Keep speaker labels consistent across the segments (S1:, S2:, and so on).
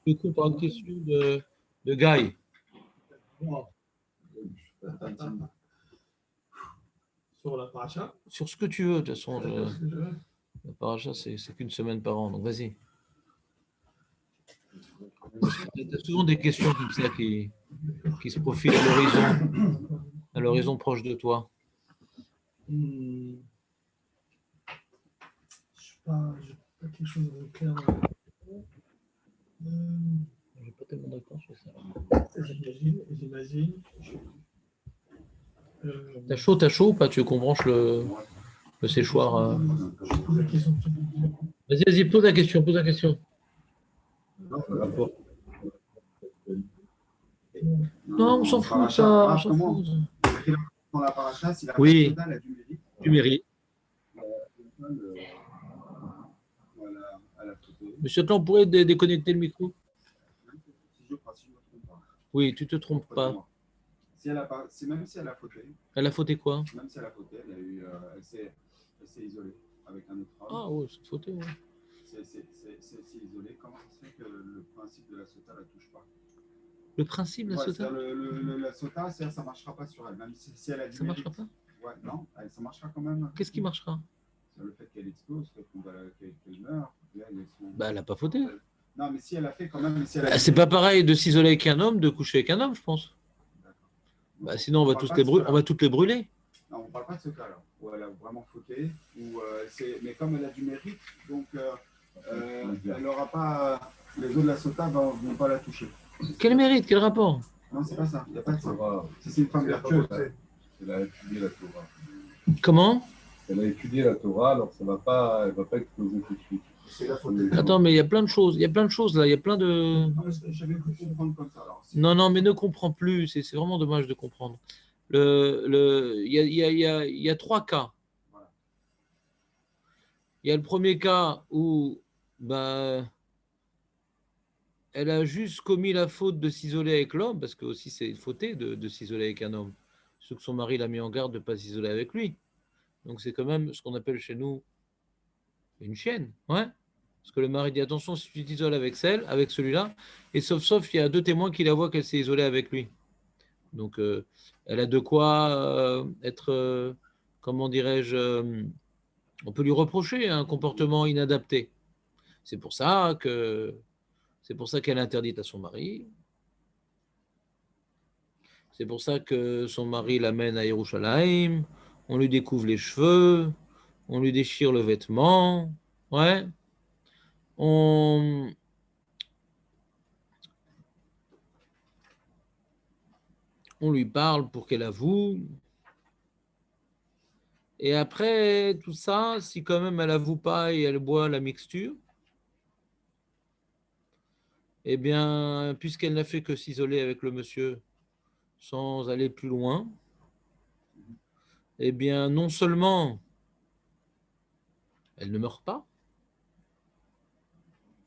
S1: Du coup, par une question de Guy.
S2: Sur la paracha?
S1: Sur ce que tu veux, de toute façon. La paracha, c'est qu'une semaine par an, donc vas-y. Tu as souvent des questions comme ça qui se profilent à l'horizon proche de toi.
S2: Je n'ai pas quelque chose de clair.
S1: Je n'ai pas tellement d'accord sur ça.
S2: J'imagine.
S1: T'as chaud ou pas? Tu veux qu'on branche le séchoir? Vas-y, pose la question, Non, on s'en fout, ça. On s'en fout.
S3: Dans la paracha, s'il a
S1: Oui,
S3: pas du mérite.
S1: du mérite. Monsieur Atlan, on pourrait déconnecter le micro? Oui, tu te trompes pas.
S3: Même si elle a fauté.
S1: Elle a fauté quoi?
S3: Même si elle a fauté, elle s'est isolée avec un autre homme.
S1: Ah oui, c'est fauté, oui.
S3: C'est isolé. Comment ça se fait que le principe de la sota ne la touche pas?
S1: Le principe de la sota?
S3: La sota, ça ne marchera pas sur elle. Même si elle a du
S1: ça ne marchera pas?
S3: Ouais, non, ça marchera quand même.
S1: Qu'est-ce qui marchera?
S3: Le fait qu'elle explose, qu'elle meurt.
S1: Elle n'a pas fauté.
S3: Non, mais si elle a fait quand même.
S1: C'est pas pareil de s'isoler avec un homme, de coucher avec un homme, je pense. Sinon, on va toutes les brûler.
S3: Non, on ne parle pas de ce cas-là, où elle a vraiment fauté, mais comme elle a du mérite, donc elle n'aura pas. Les eaux de la sota ne vont pas la toucher.
S1: Quel mérite? Quel rapport?
S3: Non, c'est pas ça. Il n'y a pas de ça. Si c'est une femme vertueuse.
S4: Elle a étudié la Torah.
S1: Comment?
S4: Elle a étudié la Torah, alors elle ne va pas exploser tout de suite.
S1: Attends, mais il y a plein de choses. Il y a plein de choses là. Il y a plein de.
S3: J'avais cru comprendre comme ça. Alors,
S1: non, mais ne comprends plus. C'est vraiment dommage de comprendre. Il y a trois cas.
S3: Voilà.
S1: Il y a le premier cas où elle a juste commis la faute de s'isoler avec l'homme, parce que aussi c'est une fauté de s'isoler avec un homme. Sauf que son mari l'a mis en garde de ne pas s'isoler avec lui. Donc c'est quand même ce qu'on appelle chez nous une chienne. Ouais. Parce que le mari dit attention, si tu t'isoles avec celui-là, et sauf il y a deux témoins qui la voient qu'elle s'est isolée avec lui. Donc elle a de quoi être, comment dirais-je, on peut lui reprocher un comportement inadapté. C'est pour ça qu'elle est interdite à son mari. C'est pour ça que son mari l'amène à Yerushalayim, on lui découvre les cheveux, on lui déchire le vêtement, ouais. On lui parle pour qu'elle avoue. Et après tout ça, si quand même elle avoue pas et elle boit la mixture, eh bien, puisqu'elle n'a fait que s'isoler avec le monsieur sans aller plus loin, eh bien, non seulement elle ne meurt pas,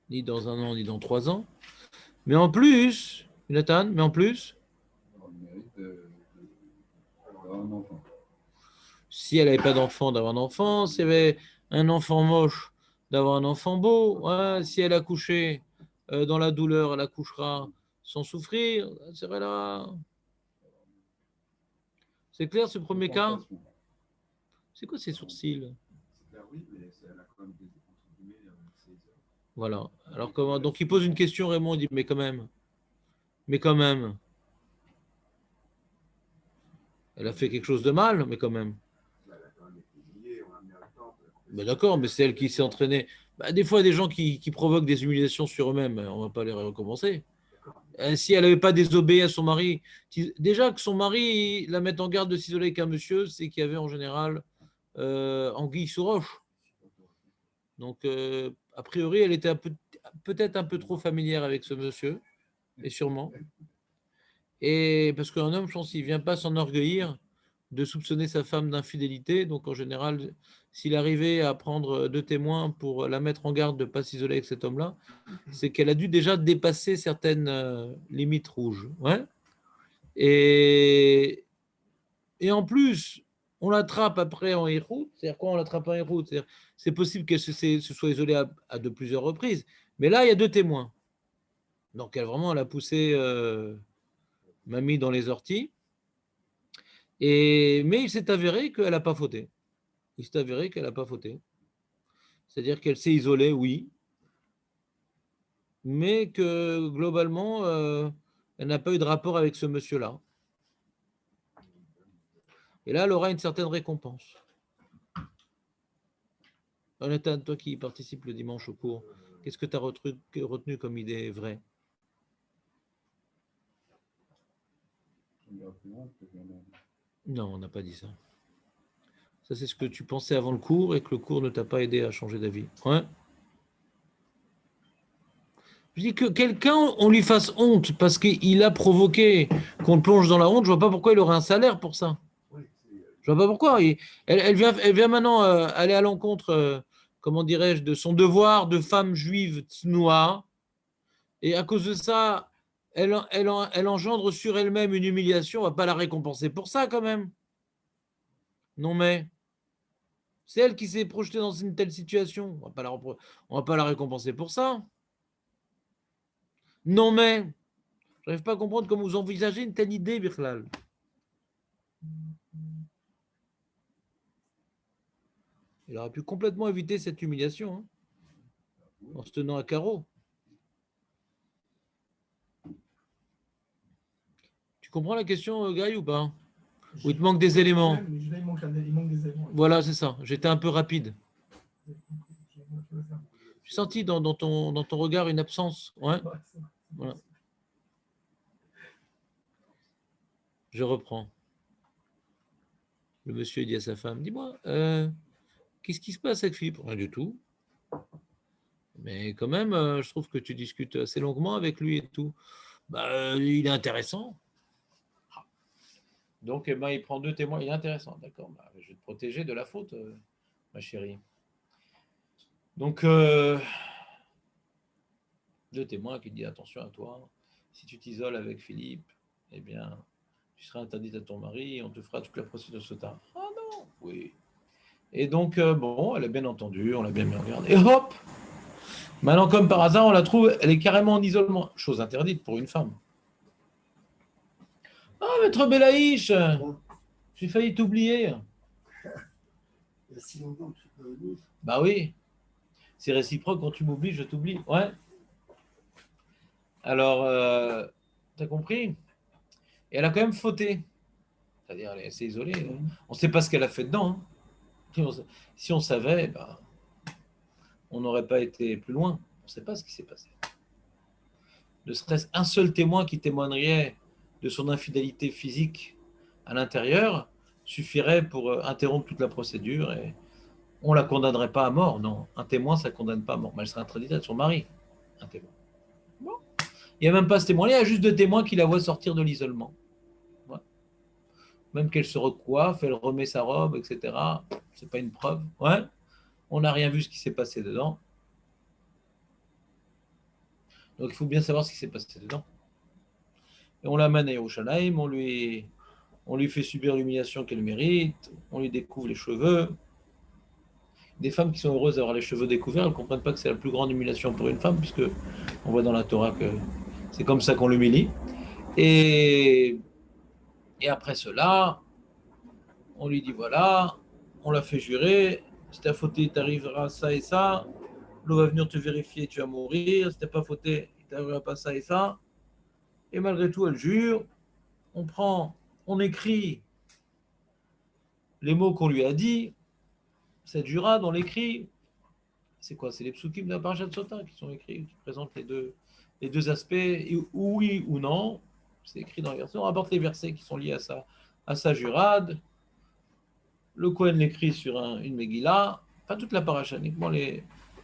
S1: ni dans 1 an, ni dans 3 ans, mais en plus, Jonathan, si elle n'avait pas d'enfant, d'avoir un enfant, si elle avait un enfant moche, d'avoir un enfant beau, ouais, si elle a couché dans la douleur, elle accouchera sans souffrir, c'est vrai là. C'est clair ce premier cas? C'est quoi ces sourcils?
S3: Oui, mais elle a quand même
S1: voilà. Alors comment? Donc il pose une question, Raymond, il dit mais quand même. Elle a fait quelque chose de mal, mais quand même. Mais d'accord, mais c'est elle qui s'est entraînée. Des fois, il y a des gens qui provoquent des humiliations sur eux-mêmes, on ne va pas les recommencer. Si elle n'avait pas désobéi à son mari, déjà que son mari la mette en garde de s'isoler avec un monsieur, c'est qu'il y avait en général anguille sous roche. Donc, a priori, elle était peut-être un peu trop familière avec ce monsieur, et sûrement. Et parce qu'un homme, je pense, il ne vient pas s'enorgueillir de soupçonner sa femme d'infidélité. Donc, en général, s'il arrivait à prendre 2 témoins pour la mettre en garde de ne pas s'isoler avec cet homme-là, c'est qu'elle a dû déjà dépasser certaines limites rouges. Ouais. Et en plus, on l'attrape après en Hérout. C'est-à-dire quoi, on l'attrape en Hérout? C'est possible qu'elle se soit isolée à de plusieurs reprises. Mais là, il y a 2 témoins. Donc, elle a poussé mamie dans les orties. Mais il s'est avéré qu'elle n'a pas fauté. Il s'est avéré qu'elle n'a pas fauté. C'est-à-dire qu'elle s'est isolée, oui, mais que globalement, elle n'a pas eu de rapport avec ce monsieur-là. Et là, elle aura une certaine récompense. Jonathan, toi qui participes le dimanche au cours, qu'est-ce que tu as retenu comme idée vraie? Non, on n'a pas dit ça. Ça, c'est ce que tu pensais avant le cours et que le cours ne t'a pas aidé à changer d'avis. Ouais. Je dis que quelqu'un, on lui fasse honte parce qu'il a provoqué qu'on le plonge dans la honte. Je vois pas pourquoi il aurait un salaire pour ça. Je vois pas pourquoi. Elle vient maintenant aller à l'encontre, comment dirais-je, de son devoir de femme juive tsnoua. Et à cause de ça, elle engendre sur elle-même une humiliation. On va pas la récompenser pour ça quand même. Non mais, c'est elle qui s'est projetée dans une telle situation. On va pas la récompenser pour ça. Non mais, j'arrive pas à comprendre comment vous envisagez une telle idée, Birklal. Il aurait pu complètement éviter cette humiliation hein, en se tenant à carreau. Tu comprends la question, Guy, ou pas? Ou il te manque des éléments?
S2: Il manque des éléments.
S1: Voilà, c'est ça. J'étais un peu rapide. J'ai senti dans ton regard une absence. Ouais. Voilà. Je reprends. Le monsieur dit à sa femme, dis-moi, qu'est-ce qui se passe avec Philippe? Rien du tout. Mais quand même, je trouve que tu discutes assez longuement avec lui et tout. Bah, il est intéressant. Donc, eh ben, il prend 2 témoins. Il est intéressant, d'accord. Bah, je vais te protéger de la faute, ma chérie. Donc, 2 témoins qui disent attention à toi. Si tu t'isoles avec Philippe, eh bien, tu seras interdite à ton mari et on te fera toute la procédure sota. Ah non, oui. Et donc, bon, elle a bien entendu, on l'a bien regardé. Et hop! Maintenant, comme par hasard, on la trouve, elle est carrément en isolement. Chose interdite pour une femme. Ah, maître Belaïch, j'ai failli t'oublier.
S5: Il y a si longtemps que je suis pas venu.
S1: Bah oui, c'est réciproque, quand tu m'oublies, je t'oublie. Ouais. Alors, t'as compris? Et elle a quand même fauté. C'est-à-dire, elle s'est isolée. On ne sait pas ce qu'elle a fait dedans. Hein. Si on savait, ben, on n'aurait pas été plus loin. On ne sait pas ce qui s'est passé. Ne serait-ce un seul témoin qui témoignerait de son infidélité physique à l'intérieur suffirait pour interrompre toute la procédure et on ne la condamnerait pas à mort. Non, un témoin, ça ne condamne pas à mort. Mais elle serait interdite à son mari. Un témoin. Bon. Il n'y a même pas ce témoin-là, il y a juste 2 témoins qui la voient sortir de l'isolement. Ouais. Même qu'elle se recoiffe, elle remet sa robe, etc. C'est pas une preuve. Ouais. On n'a rien vu ce qui s'est passé dedans. Donc il faut bien savoir ce qui s'est passé dedans. Et on l'amène à Yerushalayim, on lui fait subir l'humiliation qu'elle mérite, on lui découvre les cheveux. Des femmes qui sont heureuses d'avoir les cheveux découverts, elles ne comprennent pas que c'est la plus grande humiliation pour une femme, puisque on voit dans la Torah que c'est comme ça qu'on l'humilie. Et après cela, on lui dit voilà, on l'a fait jurer, si t'as fauté, il t'arrivera ça et ça, l'eau va venir te vérifier, tu vas mourir, si t'as pas fauté, il t'arrivera pas ça et ça. Et malgré tout, elle jure, on écrit les mots qu'on lui a dit, cette jurade, on l'écrit. C'est quoi? C'est les psukim de la Parashat Sota qui sont écrits, qui présentent les deux aspects, et oui ou non. C'est écrit dans les versets. On rapporte les versets qui sont liés à sa jurade. Le Kohen l'écrit sur une Megillah, pas toute la paracha, uniquement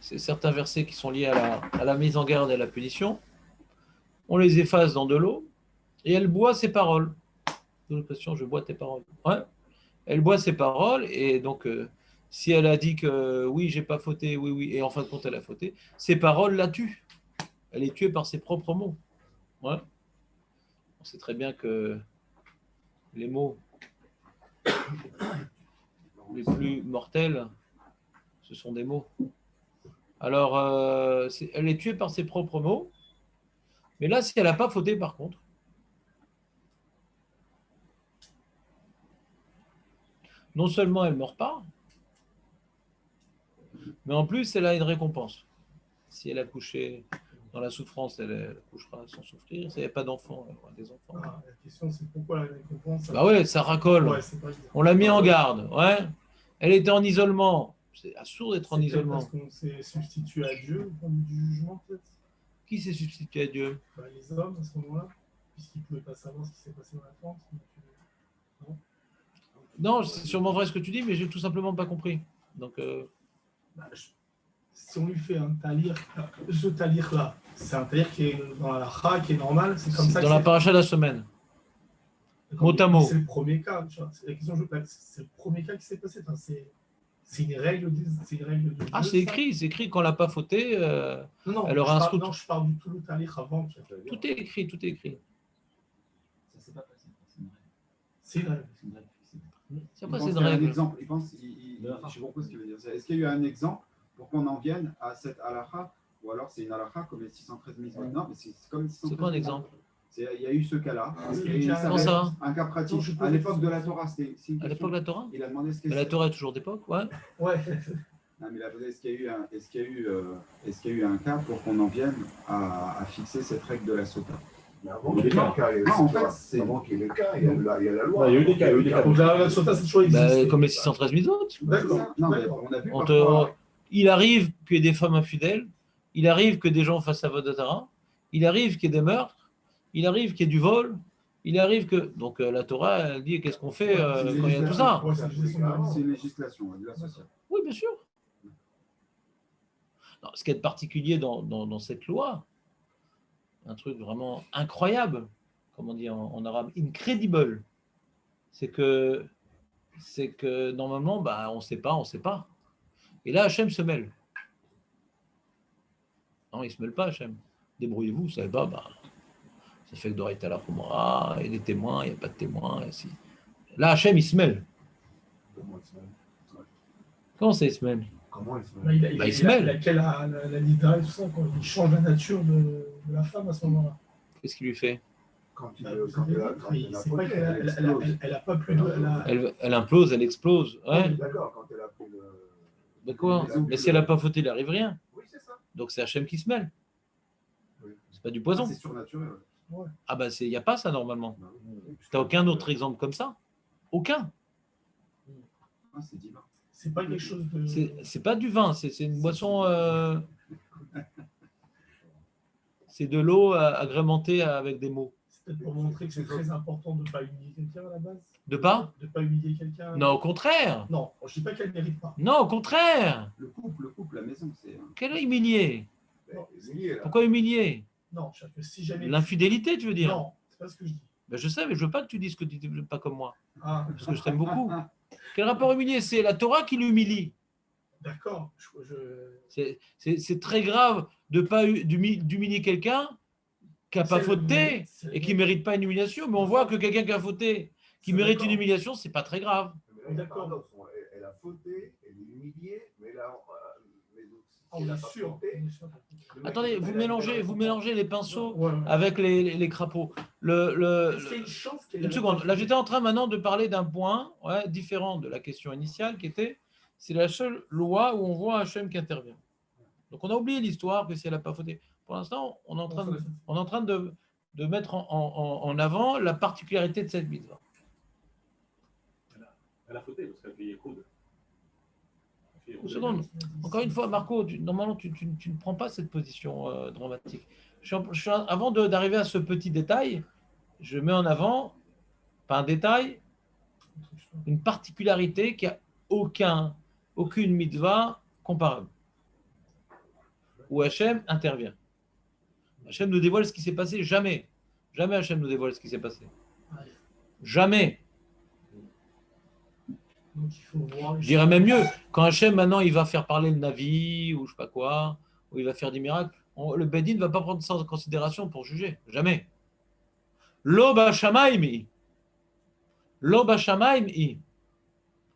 S1: c'est certains versets qui sont liés à la mise en garde et à la punition. On les efface dans de l'eau et elle boit ses paroles. De l'expression, je bois tes paroles. Ouais. Elle boit ses paroles et donc si elle a dit que oui, j'ai pas fauté, oui, et en fin de compte elle a fauté, ses paroles la tuent. Elle est tuée par ses propres mots. Ouais. On sait très bien que les mots les plus mortels, ce sont des mots. Alors, elle est tuée par ses propres mots. Mais là, si elle n'a pas fauté, par contre, non seulement elle ne meurt pas, mais en plus, elle a une récompense. Si elle a couché dans la souffrance, elle couchera sans souffrir. Si elle n'a pas d'enfants, elle aura des enfants.
S2: Ah, la question, c'est pourquoi la récompense.
S1: Bah ouais, ça racole.
S2: Ouais, c'est pas évident.
S1: On l'a mis en garde. Ouais. Elle était en isolement. C'est absurde d'être en
S2: C'est peut-être
S1: isolement.
S2: parce qu'on s'est substitué à Dieu au moment du jugement, peut-être.
S1: Qui s'est substitué à Dieu?
S2: Bah, les hommes, à ce moment-là, puisqu'ils ne pouvaient pas savoir ce qui s'est passé dans la tente.
S1: Non, c'est sûrement vrai ce que tu dis, mais j'ai tout simplement pas compris. Donc,
S2: Bah, si on lui fait un talir, ce talir-là, c'est un talir qui est dans la halakha, qui est normal, c'est comme ça.
S1: Dans la paracha de la semaine. Mot à mot.
S2: C'est le premier cas. Tu vois. La question, c'est le premier cas qui s'est passé. Enfin, c'est une règle de.
S1: Ah, c'est écrit quand elle n'a pas fauté.
S2: Non,
S1: elle aura un scout.
S2: Non, je parle du tout le talir avant.
S1: Tout est écrit, tout est écrit.
S6: Ça s'est pas passé.
S2: C'est une règle.
S1: C'est quoi cette règle?
S3: Je comprends ce qu'il veut dire. Est-ce qu'il y a eu un exemple pour qu'on en vienne à cette halakha, ou alors c'est une halakha comme les 613 mitzvot? Non, mais c'est comme les 613.
S1: C'est quoi un exemple?
S3: Il y a eu ce cas-là.
S1: Comment ça?
S3: Un cas pratique. À l'époque de la Torah, c'était.
S1: À l'époque de la Torah?
S3: Il a demandé ce que
S1: Mais la Torah est toujours d'époque, ouais.
S2: Ouais.
S3: Non, mais il a posé, est-ce qu'il y a eu un cas pour qu'on en vienne à fixer cette règle de la sota?
S5: Mais avant qu'il y ait le cas, il y a
S3: en fait, c'est.
S5: avant qu'il y ait le cas, il y a la loi.
S4: Il y a eu des cas, il y a eu des cas.
S2: Donc la sota, c'est toujours existé.
S1: Comme les 613 000 autres.
S2: D'accord.
S3: Non, mais on a vu.
S1: Il arrive qu'il y ait des femmes infidèles, il arrive que des gens fassent Avodatara, il arrive qu'il y ait des meurtres, il arrive qu'il y ait du vol, il arrive que. Donc la Torah, elle dit qu'est-ce qu'on fait quand il y a tout ça?
S3: C'est une législation de la société.
S1: Oui, bien sûr. Non, ce qui est particulier dans cette loi, un truc vraiment incroyable, comme on dit en arabe, incredible, c'est que normalement, bah, on ne sait pas. Et là, Hachem se mêle. Non, il ne se mêle pas, Hachem. Débrouillez-vous, vous ne savez pas, bah, ça fait que d'Oreita la Khumra, il y a des témoins, il n'y a pas de témoins. Si. Là, Hachem, il se mêle. Comment ça, il se mêle?
S5: Comment il se mêle?
S2: Il se mêle. Il a la nida et tout ça, quoi. Il change la nature de la femme à ce moment-là.
S1: Qu'est-ce qu'il lui fait?
S5: Quand
S2: elle n'a pas plus de.
S1: Elle implose, elle explose. Ouais.
S5: D'accord, quand elle a pris le.
S1: D'accord. Mais si elle n'a pas fauté, il n'arrive rien.
S3: Oui, c'est ça.
S1: Donc c'est Hachem qui se mêle.
S3: Oui.
S1: C'est pas du poison.
S3: C'est surnaturel.
S2: Ouais.
S1: Ah bah il n'y a pas ça normalement. Tu n'as aucun autre exemple comme ça? Aucun.
S3: Ah, c'est divin.
S2: C'est pas quelque chose de.
S1: C'est pas du vin, c'est une boisson. C'est de l'eau agrémentée avec des mots.
S2: C'est peut-être pour montrer que c'est très important de ne pas humilier quelqu'un à la base.
S1: De pas?
S2: De ne pas humilier quelqu'un.
S1: Non, au contraire.
S2: Non, je ne dis pas qu'elle ne mérite pas.
S1: Non, au contraire.
S3: Le couple, la maison, c'est.
S1: Quel est humilié?
S5: Humilié, là.
S1: Pourquoi humilier?
S2: Non, si jamais.
S1: L'infidélité, tu veux dire?
S2: Non, c'est pas ce que je dis.
S1: Ben, je sais, mais je veux pas que tu dises que tu n'es pas comme moi.
S2: Ah,
S1: Parce que je t'aime beaucoup. Quel rapport humilié? C'est la Torah qui l'humilie.
S2: d'accord.
S1: C'est très grave de pas d'humilier quelqu'un qui n'a pas fauté et qui ne mérite pas une humiliation. Mais on voit que quelqu'un qui a fauté, qui mérite une humiliation, c'est pas très grave.
S2: D'accord.
S5: Elle a fauté, elle est humiliée, mais là.
S2: On l'assure.
S1: Attendez, vous mélangez les pinceaux
S2: Ouais.
S1: avec les crapauds.
S2: Est-ce qu'il y a une chance qu'elle
S1: Une seconde. Là, j'étais en train maintenant de parler d'un point différent de la question initiale qui était c'est la seule loi où on voit Hachem qui intervient. Donc, on a oublié l'histoire que si elle n'a pas fauté. Pour l'instant, on est en train de mettre en avant la particularité de cette mitzvah.
S4: Elle a fauté parce qu'elle fait Yehoud.
S1: Une seconde. Encore une fois, Marco, normalement, tu ne prends pas cette position dramatique. Avant d'arriver à ce petit détail, je mets en avant, pas un détail, une particularité qui n'a aucune mitzvah comparable. Où Hachem intervient. Hachem nous dévoile ce qui s'est passé. Jamais Hachem nous dévoile ce qui s'est passé. Jamais.
S2: Donc, il faut voir.
S1: Je dirais même mieux, quand Hachem maintenant il va faire parler le Navi ou je sais pas quoi, ou il va faire des miracles, le Bedin ne va pas prendre ça en considération pour juger. Jamais. Lo b'shamaim. Lo b'shamaim.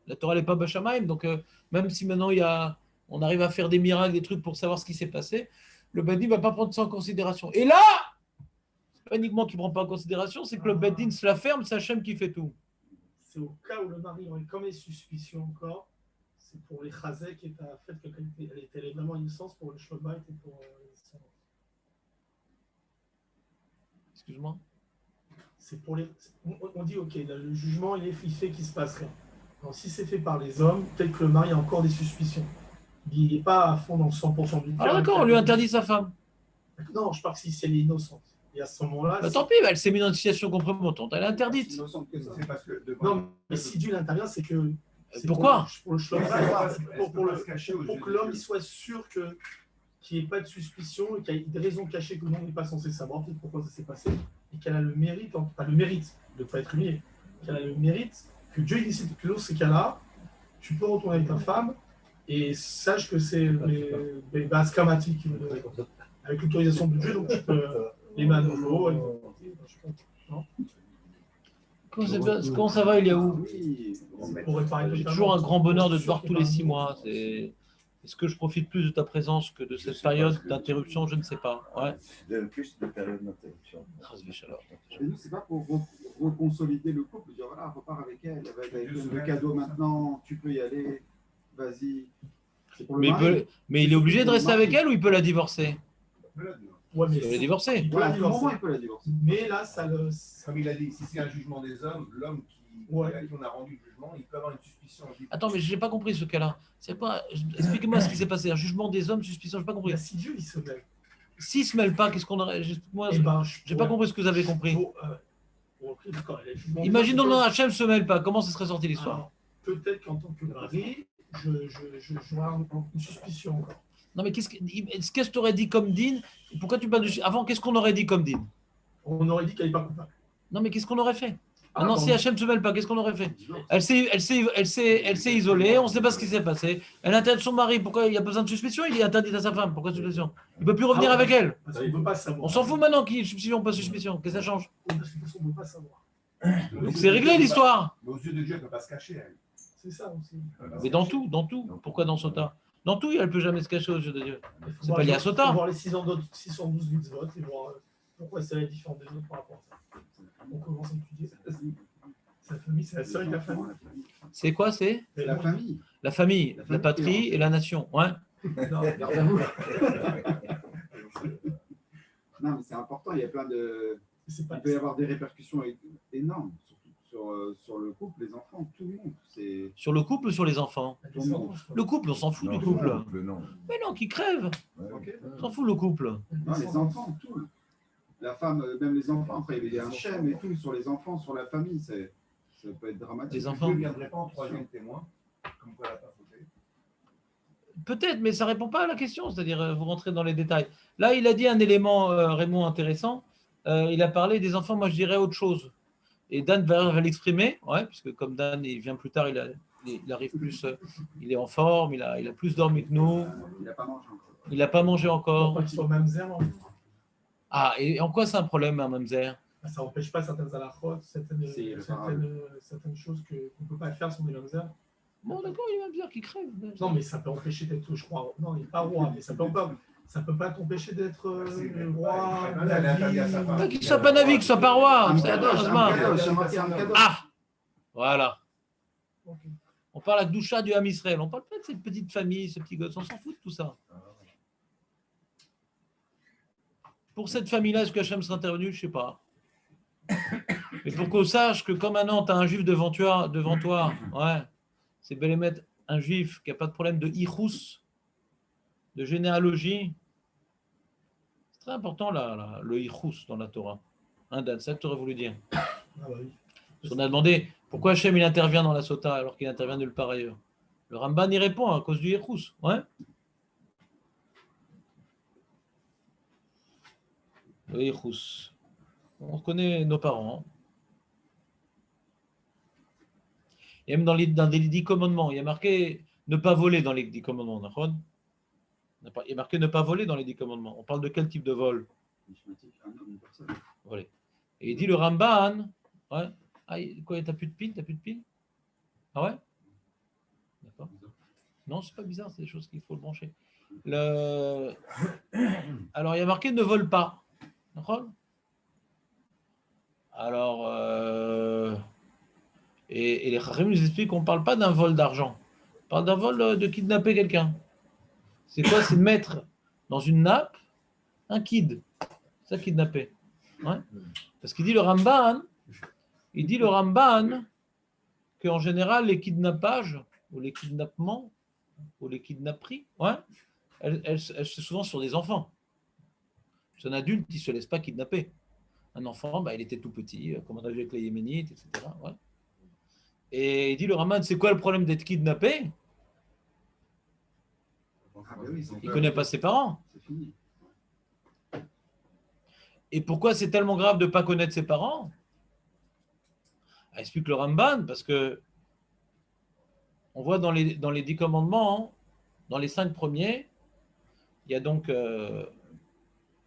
S1: La Torah n'est pas b'shamaim, donc même si maintenant on arrive à faire des miracles, des trucs pour savoir ce qui s'est passé, le Bedin ne va pas prendre ça en considération. Et là, pas uniquement qu'il ne prend pas en considération, c'est que le Bed Din se la ferme, c'est Hachem qui fait tout.
S2: C'est au cas où le mari aurait comme les suspicions encore, c'est pour les chazek et le fait qu'elle était vraiment innocente pour le Shabbat et pour les descendants.
S1: Excuse-moi.
S2: C'est pour les. On dit, ok, le jugement, il fait qu'il se passe rien. Donc, si c'est fait par les hommes, peut-être que le mari a encore des suspicions. Il n'est pas à fond dans le 100% du cas.
S1: Alors d'accord, on lui interdit sa femme.
S2: Non, je parle si elle est innocente. Et à ce moment-là.
S1: Bah, tant pis, elle s'est mise dans une situation compromettante, elle est interdite.
S3: C'est parce que
S2: Non, mais si Dieu intervient, c'est que.
S1: Pourquoi
S2: pour le Shabbat, pour que l'homme il soit sûr qu'il n'y ait pas de suspicion et qu'il y ait des raisons cachées que nous, on n'est pas censé savoir peut-être pourquoi ça s'est passé et qu'elle a le mérite, pas le mérite de ne pas être humiliée, qu'elle a le mérite que Dieu décide que dans ces cas-là, tu peux retourner avec ta femme et sache que c'est les bases schématiques avec l'autorisation de Dieu, donc tu peux les mains au haut.
S1: Comment ça va, Eliaou?
S2: J'ai
S1: Toujours un grand bonheur de te voir tous les 6 mois. Est-ce que je profite plus de ta présence que de cette période d'interruption? Je ne sais pas. Ouais.
S7: Plus de période d'interruption.
S3: Et nous, c'est pas pour reconsolider le couple, dire voilà, repars avec elle, avec le cadeau maintenant, tu peux y aller, vas-y.
S1: Mais il est obligé de rester avec elle ou il peut la divorcer?
S2: Ouais, mais
S1: il peut la divorcer.
S2: Il peut la divorcer.
S3: Il peut la divorcer.
S2: Mais là, ça le.
S8: Comme il a dit, si c'est un jugement des hommes, l'homme à qui on a rendu le jugement, il peut avoir une suspicion.
S1: Attends, mais je n'ai pas compris ce cas-là. C'est pas. Expliquez-moi ce qui s'est passé. Un jugement des hommes, suspicion, je n'ai pas compris.
S2: Si Dieu il se mêle.
S1: S'il ne se mêle pas, qu'est-ce qu'on aurait. Moi, je n'ai pas compris ce que vous avez compris. Imaginons que Hachem ne se mêle pas. Comment ce serait sorti l'histoire?
S2: Peut-être qu'en tant que mari, j'aurais une suspicion encore.
S1: Non, mais qu'est-ce que tu aurais dit comme din? Pourquoi tu parles de. Avant, qu'est-ce qu'on aurait dit comme din?
S2: On aurait dit qu'elle n'est pas coupable.
S1: Non, mais qu'est-ce qu'on aurait fait? Maintenant, si Hachem ne se mêle pas, qu'est-ce qu'on aurait fait? Elle s'est isolée, on ne sait pas ce qui s'est passé. Elle interdit son mari. Pourquoi il y a besoin de suspicion? Il est interdit à sa femme. Pourquoi suspicion? Il ne peut plus revenir avec elle.
S2: Parce qu'on ne peut pas savoir.
S1: On s'en fout maintenant qu'il y ait suspicion ou pas suspicion. Qu'est-ce que ça change?
S2: Parce qu'on ne peut pas savoir.
S1: Donc c'est réglé l'histoire.
S8: Mais aux yeux de Dieu, elle ne peut pas se cacher, elle.
S2: C'est ça aussi.
S1: Mais dans tout. Pourquoi dans Sota? Dans tout, elle ne peut jamais se cacher aux yeux de Dieu. C'est pas lié à Sota.
S2: Il faut voir les 612 mitzvot et voir pourquoi c'est différent des autres par rapport à ça. On commence à étudier sa famille, c'est la seule de la famille.
S1: C'est quoi? C'est
S3: la famille.
S1: La famille, la patrie et la nation. Ouais.
S3: Non, non, mais c'est important. Il y a plein de. Il peut y avoir des répercussions énormes, sur le couple, les enfants, tout le monde.
S1: Sur le couple ou sur les enfants?
S3: Tout le monde.
S1: Le couple, on s'en fout du couple.
S4: Non.
S1: Mais non, qui crève.
S3: Okay.
S1: On s'en fout le couple.
S3: Non, les enfants, tout. La femme, même les enfants, après il y a un schème et tout sur les enfants, sur la famie, ça peut être dramatique.
S1: Les enfants
S8: Dieu ne viendrait pas en troisième témoin, comme quoi elle n'a pas fauté.
S1: Peut-être, mais ça ne répond pas à la question, c'est-à-dire vous rentrez dans les détails. Là, il a dit un élément, Raymond, intéressant. Il a parlé des enfants, moi je dirais autre chose. Et Dan va l'exprimer, ouais, puisque comme Dan il vient plus tard, il arrive plus, il est en forme, il a plus dormi que nous.
S3: Il n'a pas mangé encore.
S1: Il n'a pas mangé encore.
S2: Pas qu'ils soient mamzer, non.
S1: Ah, et en quoi c'est un problème, un mamzer?
S2: Ça n'empêche pas certaines halachot, certaines choses qu'on ne peut pas faire si on est mamzer.
S1: Bon, d'accord, il y a un mamzer qui crève.
S2: Non, mais ça peut empêcher d'être, je crois. Non, il n'est pas roi, mais ça peut pas t'empêcher d'être roi.
S1: Qu'il ne soit pas navi, qu'il ne soit pas roi. Ah, voilà.
S2: Okay.
S1: On parle à Doucha du Ham Israël. On ne parle pas de cette petite famille, ce petit gosse. On s'en fout de tout ça. Pour cette famille-là, est-ce que Hachem serait intervenu? Je ne sais pas. Mais pour qu'on sache que comme maintenant, tu as un juif devant toi, ouais, c'est bel et mettre un juif qui n'a pas de problème de ichus, de généalogie. C'est très important le ichus dans la Torah. C'est ça que tu aurais voulu dire.
S2: Ah bah oui.
S1: On a demandé pourquoi Hachem il intervient dans la Sota alors qu'il intervient nulle part ailleurs. Le Ramban y répond à cause du ichus. Ouais. Le ichus. On connaît nos parents. Et même dans les 10 commandements, il y a marqué ne pas voler dans les 10 commandements. Il y a marqué ne pas voler dans les 10 commandements. On parle de quel type de vol? Voilà. Et il dit le Ramban, ouais. Ah, quoi, t'as plus de pile? Ah ouais? D'accord. Non, c'est pas bizarre, c'est des choses qu'il faut le brancher. Alors, il y a marqué ne vole pas. D'accord? Alors, et les Chachamim nous expliquent qu'on ne parle pas d'un vol d'argent. On parle d'un vol de kidnapper quelqu'un. C'est quoi? C'est mettre dans une nappe un kid. C'est ça, kidnapper. Ouais. Parce qu'il dit le Ramban, qu'en général, les kidnappages, ou les kidnappements, ou les kidnapperies, ouais, elles sont souvent sur des enfants. C'est un adulte qui ne se laisse pas kidnapper. Un enfant, bah, il était tout petit, comme on a vu avec les Yéménites, etc. Ouais. Et il dit le Ramban, c'est quoi le problème d'être kidnappé?
S3: Ah, ben oui,
S1: Il ne connaît pas ses parents.
S3: C'est fini.
S1: Et pourquoi c'est tellement grave de ne pas connaître ses parents? Explique le Ramban, parce que on voit dans les 10 commandements, hein, dans les 5 premiers, il y a donc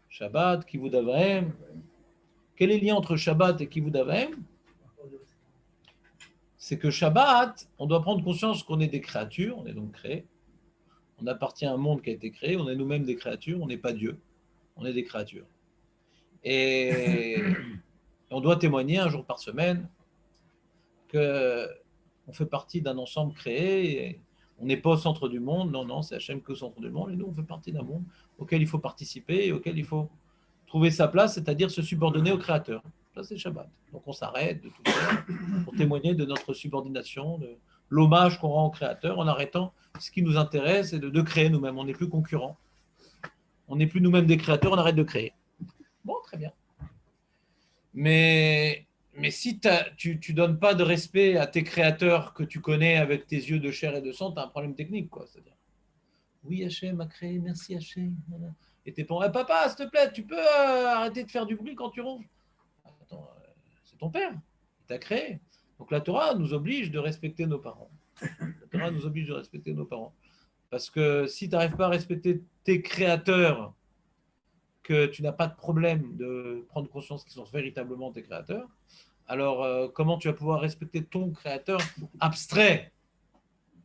S1: Shabbat, Kivud Avaim. Quel est le lien entre Shabbat et Kivud Avaim? C'est que Shabbat, on doit prendre conscience qu'on est des créatures, on est donc créés. On appartient à un monde qui a été créé, on est nous-mêmes des créatures, on n'est pas Dieu, on est des créatures. Et on doit témoigner un jour par semaine qu'on fait partie d'un ensemble créé, et on n'est pas au centre du monde, non, c'est Hachem qui est au centre du monde, et nous on fait partie d'un monde auquel il faut participer et auquel il faut trouver sa place, c'est-à-dire se subordonner au Créateur. Ça c'est Shabbat. Donc on s'arrête de tout faire pour témoigner de notre subordination, de l'hommage qu'on rend au Créateur en arrêtant ce qui nous intéresse et de créer nous-mêmes. On n'est plus concurrents, on n'est plus nous-mêmes des créateurs, on arrête de créer. Bon, très bien. Mais si tu ne donnes pas de respect à tes créateurs que tu connais avec tes yeux de chair et de sang, tu as un problème technique, quoi. C'est-à-dire, oui, Hachem m'a créé, merci Hachem. Et tes parents, papa, s'il te plaît, tu peux arrêter de faire du bruit quand tu ronges. Attends, c'est ton père, il t'a créé. Donc la Torah nous oblige de respecter nos parents. La Torah nous oblige de respecter nos parents. Parce que si tu n'arrives pas à respecter tes créateurs, que tu n'as pas de problème de prendre conscience qu'ils sont véritablement tes créateurs, alors comment tu vas pouvoir respecter ton créateur abstrait?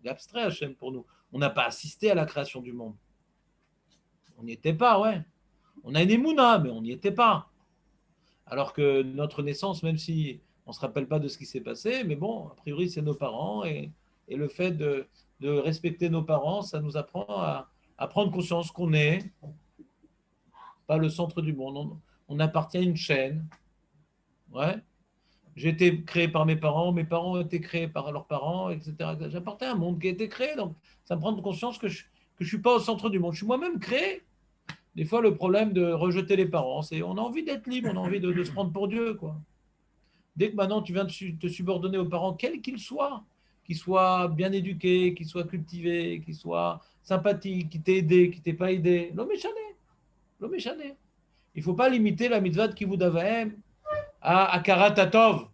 S1: Il est abstrait, Hachem, pour nous. On n'a pas assisté à la création du monde. On n'y était pas, ouais. On a une émouna, mais on n'y était pas. Alors que notre naissance, même si on ne se rappelle pas de ce qui s'est passé, mais bon, a priori, c'est nos parents, et le fait de respecter nos parents, ça nous apprend à prendre conscience qu'on est pas le centre du monde. On appartient à une chaîne. Ouais. J'ai été créé par mes parents ont été créés par leurs parents, etc. J'appartiens à un monde qui a été créé, donc ça me prend conscience que je ne suis pas au centre du monde. Je suis moi-même créé. Des fois, le problème de rejeter les parents, c'est on a envie d'être libre, on a envie de se prendre pour Dieu, quoi. Dès que maintenant tu viens de te subordonner aux parents, quels qu'ils soient bien éduqués, qu'ils soient cultivés, qu'ils soient sympathiques, qui t'aient aidé, qui t'aient pas aidé, l'homme est chané. Il ne faut pas limiter la mitzvah de Kivud Avaim à Akarat Tatov,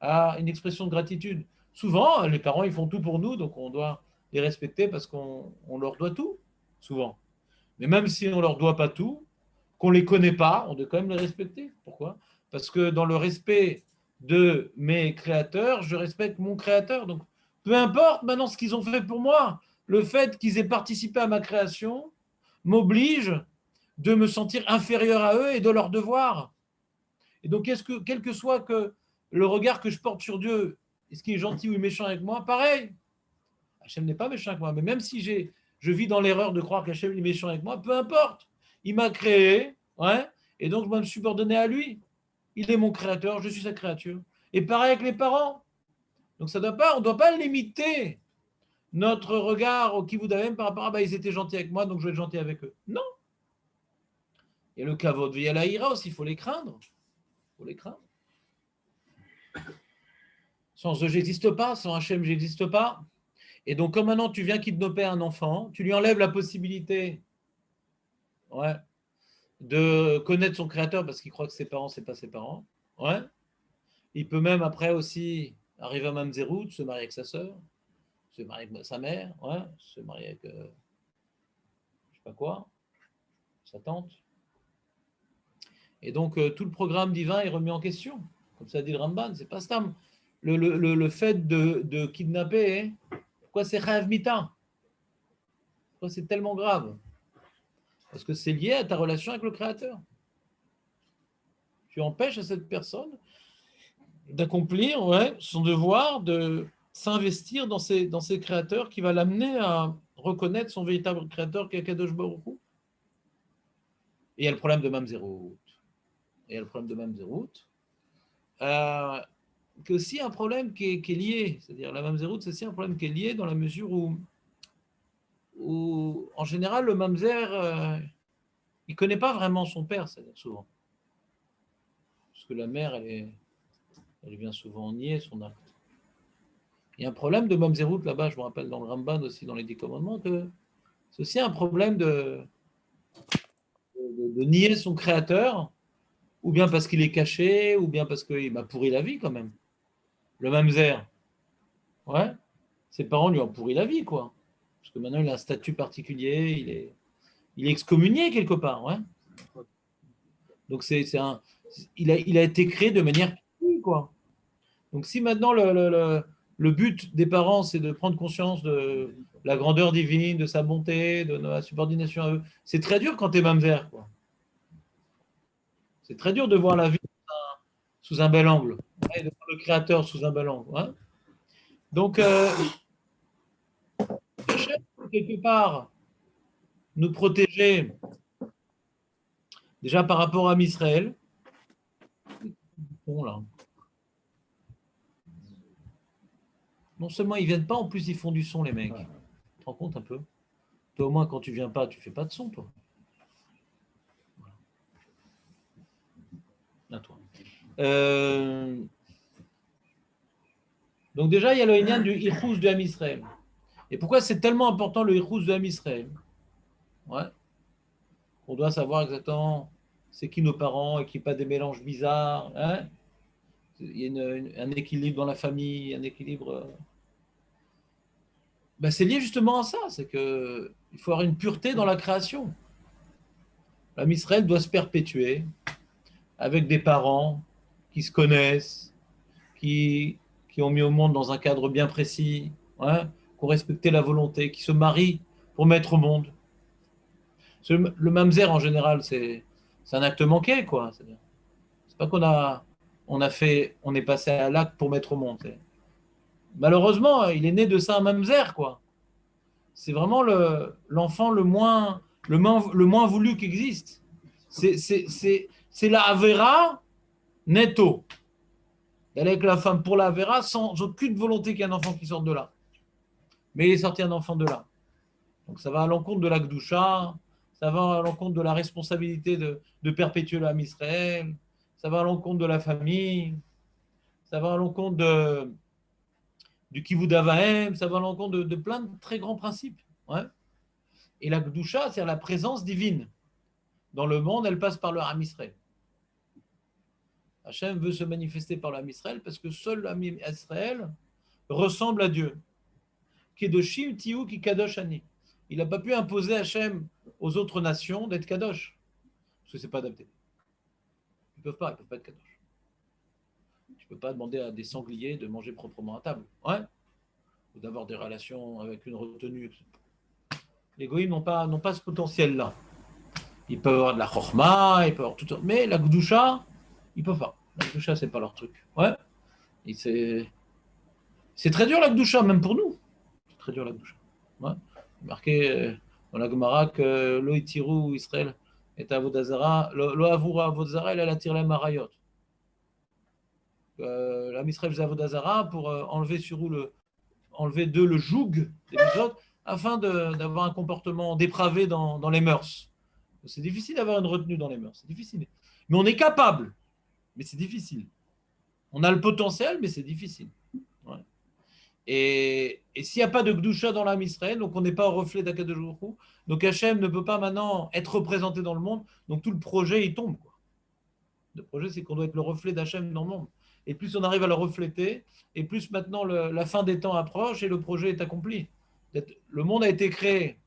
S1: à une expression de gratitude. Souvent, les parents, ils font tout pour nous, donc on doit les respecter parce qu'on leur doit tout, souvent. Mais même si on ne leur doit pas tout, qu'on ne les connaît pas, on doit quand même les respecter. Pourquoi? Parce que dans le respect de mes créateurs, je respecte mon créateur. Donc, peu importe maintenant ce qu'ils ont fait pour moi, le fait qu'ils aient participé à ma création m'oblige de me sentir inférieur à eux et de leur devoir. Et donc, quel que soit que le regard que je porte sur Dieu, est-ce qu'il est gentil ou méchant avec moi? Pareil. Hachem n'est pas méchant avec moi, mais même si je vis dans l'erreur de croire qu'Hachem est méchant avec moi, peu importe. Il m'a créé, ouais, et donc je dois me subordonner à lui. Il est mon créateur, je suis sa créature. Et pareil avec les parents. Donc on ne doit pas limiter notre regard au Kivud Avaim par rapport à ils étaient gentils avec moi, donc je vais être gentil avec eux. Non. Il y a le kavod, il y a la ira aussi, il faut les craindre. Sans eux, j'existe pas, sans Hachem, j'existe pas. Et donc, comme maintenant tu viens kidnapper un enfant, tu lui enlèves la possibilité, ouais, de connaître son créateur parce qu'il croit que ses parents, c'est pas ses parents. Ouais. Il peut même après aussi arriver à Mamzerut, se marier avec sa sœur, se marier avec sa mère, ouais, se marier avec je sais pas quoi, sa tante. Et donc tout le programme divin est remis en question. Comme ça dit le Ramban, c'est pas stam. Le fait de kidnapper, hein, pourquoi c'est Chayav Mita? Pourquoi c'est tellement grave? Parce que c'est lié à ta relation avec le Créateur. Tu empêches à cette personne d'accomplir son devoir de s'investir dans ces créateurs qui va l'amener à reconnaître son véritable créateur qui est Kadosh Baruch Hu. Et il y a le problème de Mamzerut. Et il y a le problème de Mamzerut. Que aussi un problème qui est lié, c'est-à-dire la Mamzerut, c'est aussi un problème qui est lié dans la mesure où en général, le Mamzer, il ne connaît pas vraiment son père, c'est-à-dire souvent. Parce que la mère, elle vient souvent nier son acte. Il y a un problème de Mamzerut là-bas, je me rappelle dans le Ramban aussi, dans les 10 commandements, que c'est aussi un problème de nier son créateur, ou bien parce qu'il est caché, ou bien parce qu'il m'a pourri la vie quand même. Le Mamzer, ses parents lui ont pourri la vie, quoi. Parce que maintenant, il a un statut particulier, il est excommunié quelque part, Donc, il a été créé de manière quoi. Donc, si maintenant le but des parents, c'est de prendre conscience de la grandeur divine, de sa bonté, de la subordination à eux, c'est très dur quand tu es mamzer, quoi. C'est très dur de voir la vie sous un bel angle, et de voir le créateur sous un bel angle. Donc, quelque part, nous protéger déjà par rapport à Israël. Bon, là. Non seulement ils viennent pas, en plus ils font du son, les mecs. Tu te rends compte un peu? Toi, au moins, quand tu viens pas, tu fais pas de son, toi. À toi. Donc déjà, il y a le Inyan du Ichous de Ham Israël. Et pourquoi c'est tellement important le Ichous de Ham Israël? On doit savoir exactement c'est qui nos parents et qu'il n'y ait pas des mélanges bizarres. Il y a un équilibre dans la famille, un équilibre. C'est lié justement à ça, c'est qu'il faut avoir une pureté dans la création. L'Am Israël doit se perpétuer avec des parents qui se connaissent, qui ont mis au monde dans un cadre bien précis, qui ont respecté la volonté, qui se marient pour mettre au monde. Le mamzer, en général, c'est un acte manqué, quoi. C'est pas on est passé à l'acte pour mettre au monde. Malheureusement, il est né de ça un mamzer, quoi. C'est vraiment l'enfant le moins voulu qui existe. C'est la Avera netto. D'aller avec la femme pour la Avera sans aucune volonté qu'il y ait un enfant qui sorte de là. Mais il est sorti un enfant de là. Donc ça va à l'encontre de la Gdusha, ça va à l'encontre de la responsabilité de perpétuer l'âme Israël, ça va à l'encontre de la famille, ça va à l'encontre du Kivud Avahem, ça va à l'encontre de plein de très grands principes. Et la Gdusha, c'est la présence divine. Dans le monde, elle passe par le Ham Israël. Hachem veut se manifester par le Ham Israël parce que seul le Ham Israël ressemble à Dieu. Kedoshim Tihu ki Kadosh Ani. Il n'a pas pu imposer Hachem aux autres nations d'être Kadosh. Parce que ce n'est pas adapté. Ils ne peuvent pas être Kadosh. Tu ne peux pas demander à des sangliers de manger proprement à table. Ou d'avoir des relations avec une retenue. Les goïms n'ont pas ce potentiel-là. Ils peuvent avoir de la chorma, ils peuvent avoir tout ça. Mais la Gdusha, ils ne peuvent pas. La Gdusha, ce n'est pas leur truc. Et c'est très dur la Gdusha, même pour nous. C'est très dur la Gdusha. Marqué dans la Gemara que lo itiru Israël est avodazara, lo avura avodazara, elle attire la marayot. La Israël faisait avodazara pour enlever d'eux le joug des autres afin d'avoir un comportement dépravé dans les mœurs. C'est difficile d'avoir une retenue dans les mœurs, c'est difficile. Mais on est capable, mais c'est difficile. On a le potentiel, mais c'est difficile. Et s'il n'y a pas de Gdusha dans l'âme Israël, donc on n'est pas au reflet d'Akadosh Baruch Hu, donc Hachem ne peut pas maintenant être représenté dans le monde, donc tout le projet, il tombe. Le projet, c'est qu'on doit être le reflet d'Hachem dans le monde. Et plus on arrive à le refléter, et plus maintenant la fin des temps approche et le projet est accompli. Le monde a été créé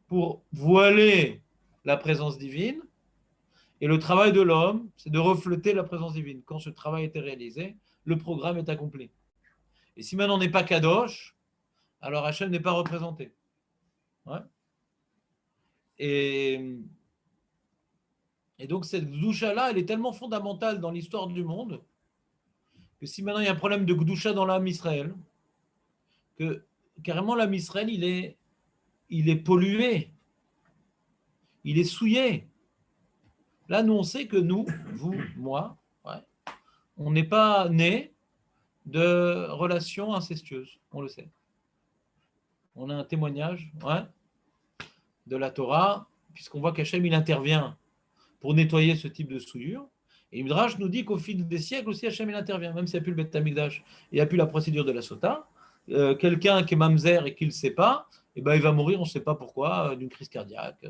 S1: pour voiler la présence divine, et le travail de l'homme, c'est de refléter la présence divine. Quand ce travail a été réalisé, le programme est accompli. Et si maintenant on n'est pas Kadosh, alors Hachem n'est pas représenté. Et Et donc cette Gdusha-là, elle est tellement fondamentale dans l'histoire du monde que si maintenant il y a un problème de Gdusha dans l'âme Israël, que carrément l'âme Israël, il est pollué, il est souillé. Là, nous, on sait que nous, vous, moi, ouais, on n'est pas nés de relations incestueuses, on le sait. On a un témoignage de la Torah, puisqu'on voit qu'Hachem, il intervient pour nettoyer ce type de souillure. Et Midrash nous dit qu'au fil des siècles aussi, Hachem, il intervient, même s'il n'y a plus le Beth Amikdash, il n'y a plus la procédure de la Sota. Quelqu'un qui est mamzer et qui ne le sait pas, eh ben, il va mourir, on ne sait pas pourquoi, d'une crise cardiaque,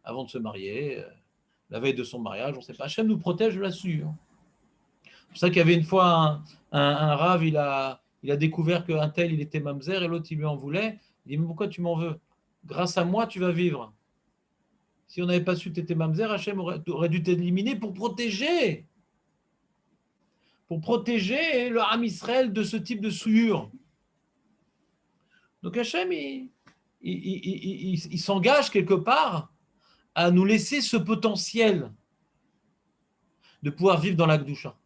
S1: avant de se marier, la veille de son mariage, on ne sait pas. Hachem nous protège de la souillure. C'est pour ça qu'il y avait une fois un rave, il a découvert qu'un tel, il était mamzer, et l'autre, il lui en voulait. Il dit, mais pourquoi tu m'en veux? Grâce à moi, tu vas vivre. Si on n'avait pas su que tu étais mamzer, Hachem aurait dû t'éliminer pour protéger le Ham Israël de ce type de souillure. Donc Hachem, il s'engage quelque part à nous laisser ce potentiel de pouvoir vivre dans la Gdusha.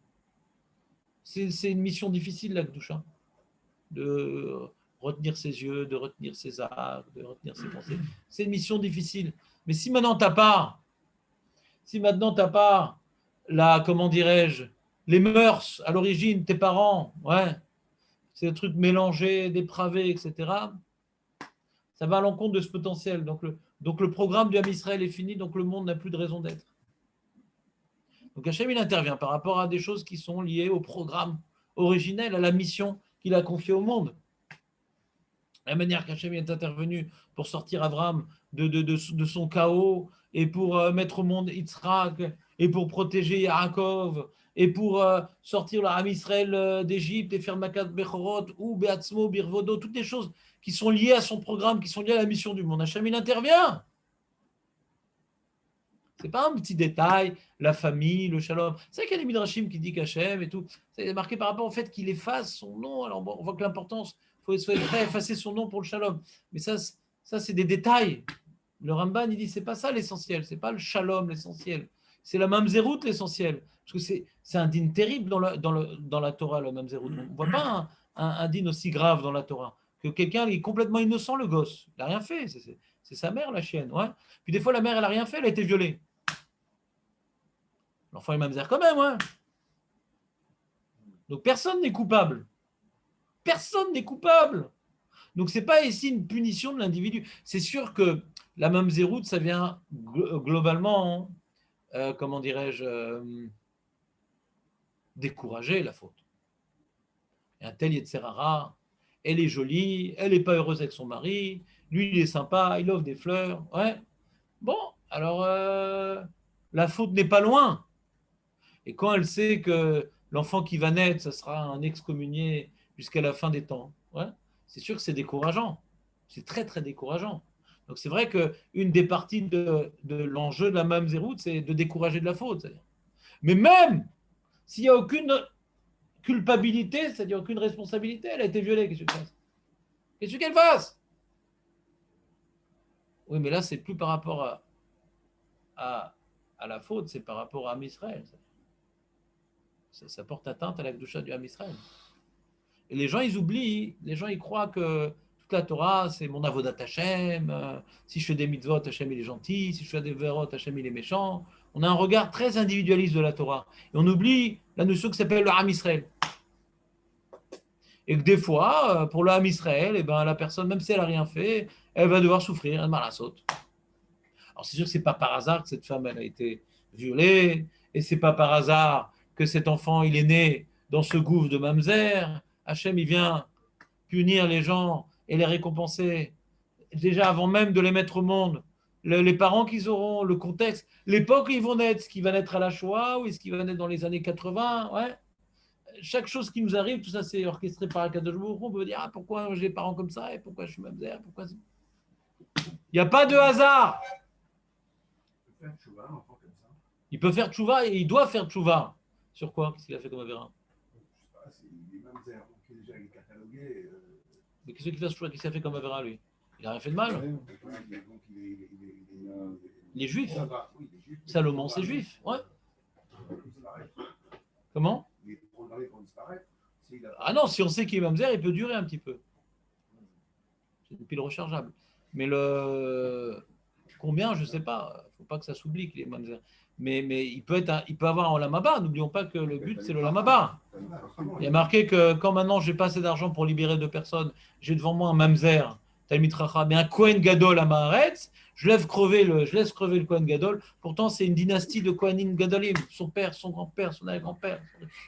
S1: C'est une mission difficile, la Gdusha, de retenir ses yeux, de retenir ses actes, de retenir ses pensées. C'est une mission difficile. Mais si maintenant tu n'as pas, la, comment dirais-je, les mœurs à l'origine, tes parents, c'est des trucs mélangés, dépravés, etc., ça va à l'encontre de ce potentiel. Donc le programme du Ham Israël est fini, donc le monde n'a plus de raison d'être. Donc Hachem, il intervient par rapport à des choses qui sont liées au programme originel, à la mission qu'il a confiée au monde. La manière qu'Hachem est intervenu pour sortir Abraham de son chaos et pour mettre au monde Yitzhak et pour protéger Yaakov et pour sortir le Ham Israël d'Égypte et faire Makat Bechorot ou Beatzmo, Birvodo, toutes les choses qui sont liées à son programme, qui sont liées à la mission du monde. Hachem, il intervient. Ce n'est pas un petit détail, la famille, le shalom. C'est vrai qu'il y a des midrashim qui disent qu'Hachem et tout. C'est marqué par rapport au fait qu'il efface son nom. Alors bon, on voit que l'importance, il faut être prêt à effacer son nom pour le shalom. Mais ça c'est des détails. Le Ramban, il dit, c'est pas ça l'essentiel. C'est pas le shalom l'essentiel. C'est la mamzerout l'essentiel. Parce que c'est un din terrible dans la Torah, le mamzerout. On ne voit pas un din aussi grave dans la Torah. Que quelqu'un est complètement innocent, le gosse. Il n'a rien fait. C'est sa mère, la chienne. Ouais. Puis des fois, la mère, elle n'a rien fait, elle a été violée. L'enfant est mamzer quand même. Donc personne n'est coupable. Personne n'est coupable. Donc ce n'est pas ici une punition de l'individu. C'est sûr que la mamzerout, ça vient globalement, comment dirais-je, décourager la faute. Et un tel Yetzerara, elle est jolie, elle n'est pas heureuse avec son mari, lui il est sympa, il offre des fleurs. Ouais. Bon, alors la faute n'est pas loin. Et quand elle sait que l'enfant qui va naître, ça sera un excommunié jusqu'à la fin des temps, c'est sûr que c'est décourageant. C'est très, très décourageant. Donc c'est vrai qu'une des parties de l'enjeu de la mamzerout, c'est de décourager de la faute. Mais même s'il n'y a aucune culpabilité, c'est-à-dire aucune responsabilité, elle a été violée, qu'est-ce qu'elle fasse? Qu'est-ce qu'elle fasse? Oui, mais là, c'est plus par rapport à la faute, c'est par rapport à Ham Israël. Ça porte atteinte à la Kedusha du Ham Israël. Et les gens, ils oublient, les gens, ils croient que toute la Torah, c'est mon avodat Hashem. Si je fais des mitzvot, Hashem, il est gentil. Si je fais des verot, Hashem, il est méchant. On a un regard très individualiste de la Torah. Et on oublie la notion qui s'appelle le Ham Israël. Et que des fois, pour le Ham Israël, eh ben, la personne, même si elle n'a rien fait, elle va devoir souffrir, elle la saute. Alors c'est sûr que ce n'est pas par hasard que cette femme elle a été violée, et ce n'est pas par hasard que cet enfant il est né dans ce gouffre de mamzer. Hachem il vient punir les gens et les récompenser déjà avant même de les mettre au monde. Les parents qu'ils auront, le contexte, l'époque où ils vont naître, ce qui va naître à la Shoah ou est-ce qui va naître dans les années 80, chaque chose qui nous arrive, tout ça c'est orchestré par Akadosh Baruch Hu. On peut dire pourquoi j'ai des parents comme ça et pourquoi je suis mamzer, pourquoi il n'y a pas de hasard. Il peut faire tchouva et il doit faire tchouva. Sur quoi? Qu'est-ce qu'il a fait comme avérin?
S8: Je sais pas, il est mamzer, donc déjà il est catalogué.
S1: Mais qu'est-ce qu'il fait tchouva? Qu'est-ce qu'il a fait comme avérin lui? Il n'a rien fait de mal. Les Juifs.
S8: Oui, les Juifs.
S1: Salomon, c'est juif. Ouais. Comment?
S8: Les programmés vont disparaître.
S1: Ah non, si on sait qu'il est mamzer, il peut durer un petit peu. C'est une pile rechargeable. Mais le combien, je ne sais pas. Il ne faut pas que ça s'oublie qu'il est mamzer. Mais il peut avoir un lamaba. N'oublions pas que le but, c'est le lamaba. Il y a marqué que quand maintenant j'ai pas assez d'argent pour libérer 2 personnes, j'ai devant moi un mamzer, Talmid Chacham, mais un Kohen Gadol à Maaretz, je laisse crever le Kohen Gadol. Pourtant, c'est une dynastie de Kohanim Gadolim. Son père, son grand-père, son arrière-grand-père.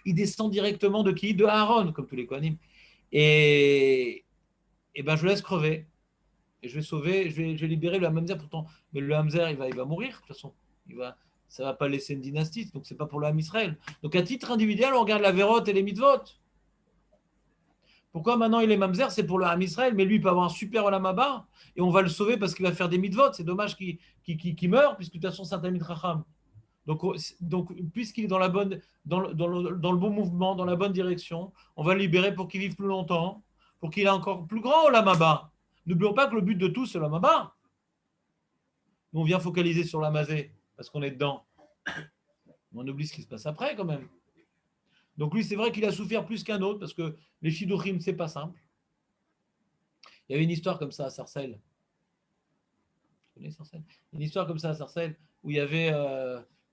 S1: Il descend directement de qui? De Aaron, comme tous les Kohanim. Et ben, je le laisse crever. Et je vais sauver, je vais libérer le mamzer. Pourtant, mais le mamzer, il va mourir, de toute façon. Ça ne va pas laisser une dynastie, donc ce n'est pas pour le Ham Israël. Donc à titre individuel, on regarde la vérote et les mitzvot. Pourquoi maintenant il est mamzer? C'est pour le Ham Israël, mais lui il peut avoir un super olam haba et on va le sauver parce qu'il va faire des mitzvot. C'est dommage qu'il meure, puisque de toute façon c'est un Talmid Chacham. Donc puisqu'il est dans le bon mouvement, dans la bonne direction, on va le libérer pour qu'il vive plus longtemps, pour qu'il ait encore plus grand olam haba. N'oublions pas que le but de tout, c'est l'olam haba. Nous on vient focaliser sur la mazé parce qu'on est dedans. On oublie ce qui se passe après quand même. Donc lui, c'est vrai qu'il a souffert plus qu'un autre parce que les Shidduchim, c'est pas simple. Il y avait une histoire comme ça à Sarcelles. Tu connais Sarcelles? Une histoire comme ça à Sarcelles où il y avait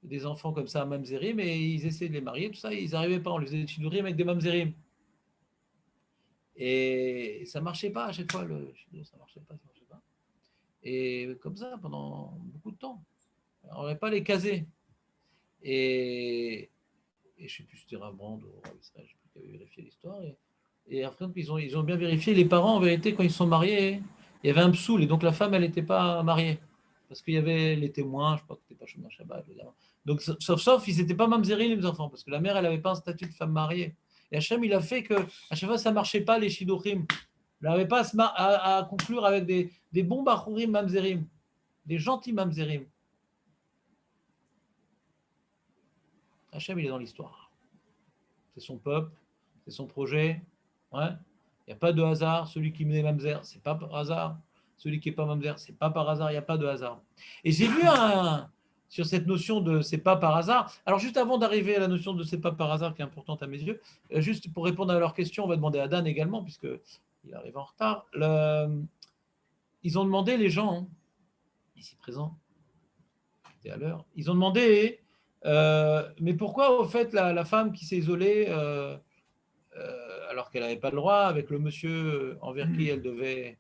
S1: des enfants comme ça à Mamzerim et ils essayaient de les marier, tout ça, ils n'arrivaient pas. On les faisait des Shidduchim avec des Mamzerim. Et ça ne marchait pas à chaque fois. Ça marchait pas. Et comme ça, pendant beaucoup de temps. On n'aurait pas les caser. Et je ne sais plus si c'était Rembrandt ou Rav Israël, je ne sais plus qui avait vérifié l'histoire. Et après, ils ont bien vérifié. Les parents, en vérité, quand ils sont mariés, il y avait un psoul. Et donc, la femme, elle n'était pas mariée. Parce qu'il y avait les témoins, je crois que c'était pas Shomar Shabbat. Donc, sauf, ils n'étaient pas mamzerim, les enfants. Parce que la mère, elle n'avait pas un statut de femme mariée. Et Hachem, il a fait que, à chaque fois, ça ne marchait pas, les Shidduchim. Il n'avait pas à conclure avec des bons bachurim mamzerim. Des gentils mamzerim. Hachem, il est dans l'histoire. C'est son peuple, c'est son projet. Ouais. Il n'y a pas de hasard. Celui qui menait Mamzer, ce n'est pas par hasard. Celui qui n'est pas Mamzer, ce n'est pas par hasard. Il n'y a pas de hasard. Et j'ai vu sur cette notion de c'est pas par hasard. Alors, juste avant d'arriver à la notion de c'est pas par hasard, qui est importante à mes yeux, juste pour répondre à leur question, on va demander à Dan également, puisqu'il arrive en retard. Ils ont demandé, les gens, ici présents, c'était à l'heure, ils ont demandé. Mais pourquoi, au fait, la femme qui s'est isolée, alors qu'elle n'avait pas le droit, avec le monsieur envers qui elle devait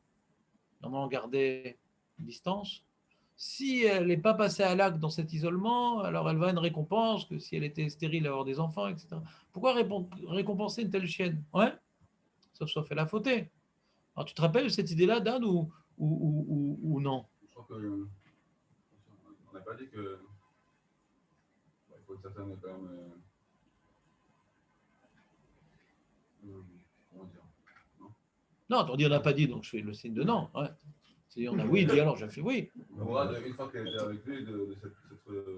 S1: normalement garder une distance, si elle n'est pas passée à l'acte dans cet isolement, alors elle va à une récompense, que si elle était stérile, avoir des enfants, etc. Pourquoi récompenser une telle chienne? Ouais, sauf elle a fauté. Alors tu te rappelles de cette idée-là, Dan, ou non?
S4: Je crois qu'on n'a pas dit que. Il faut une certaine quand même. Comment dire?
S1: Non, on dit on n'a pas dit, donc je fais le signe de non. Ouais. Si on a oui, dit alors je fais oui.
S4: Une fois qu'elle était avec lui, de cette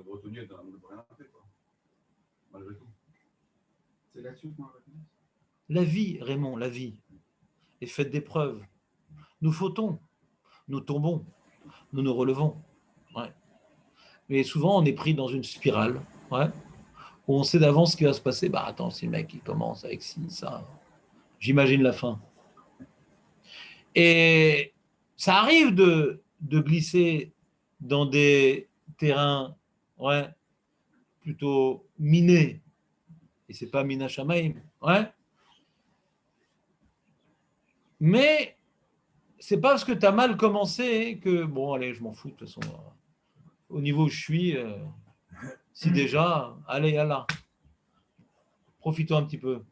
S4: retenue de ne rien faire, quoi. Malgré tout.
S3: C'est là-dessus que moi
S1: La vie, Raymond, la vie est faite d'épreuves. Nous fautons, nous tombons, nous nous relevons. Ouais. Mais souvent, on est pris dans une spirale, ouais, où on sait d'avance ce qui va se passer. Bah attends, si le mec il commence avec ci, ça, j'imagine la fin. Et ça arrive de glisser dans des terrains, ouais, plutôt minés. Et c'est pas mina shamaim, ouais. Mais c'est pas parce que tu as mal commencé que bon, allez, je m'en fous de toute façon. Au niveau où je suis, si déjà, allez, Allah, profitons un petit peu.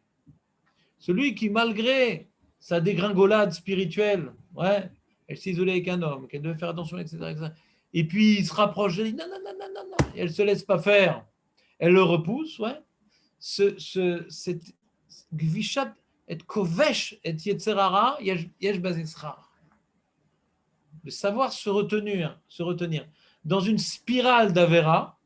S1: Celui qui, malgré sa dégringolade spirituelle, ouais, elle s'est isolée avec un homme, qu'elle devait faire attention, etc., etc. Et puis il se rapproche, elle dit non, non, non, non, non, non, et elle ne se laisse pas faire. Elle le repousse, ouais. Cette gvishat et kovesh et yetzerara, yesh bazesrar. De savoir se retenir. Dans une spirale d'Avera,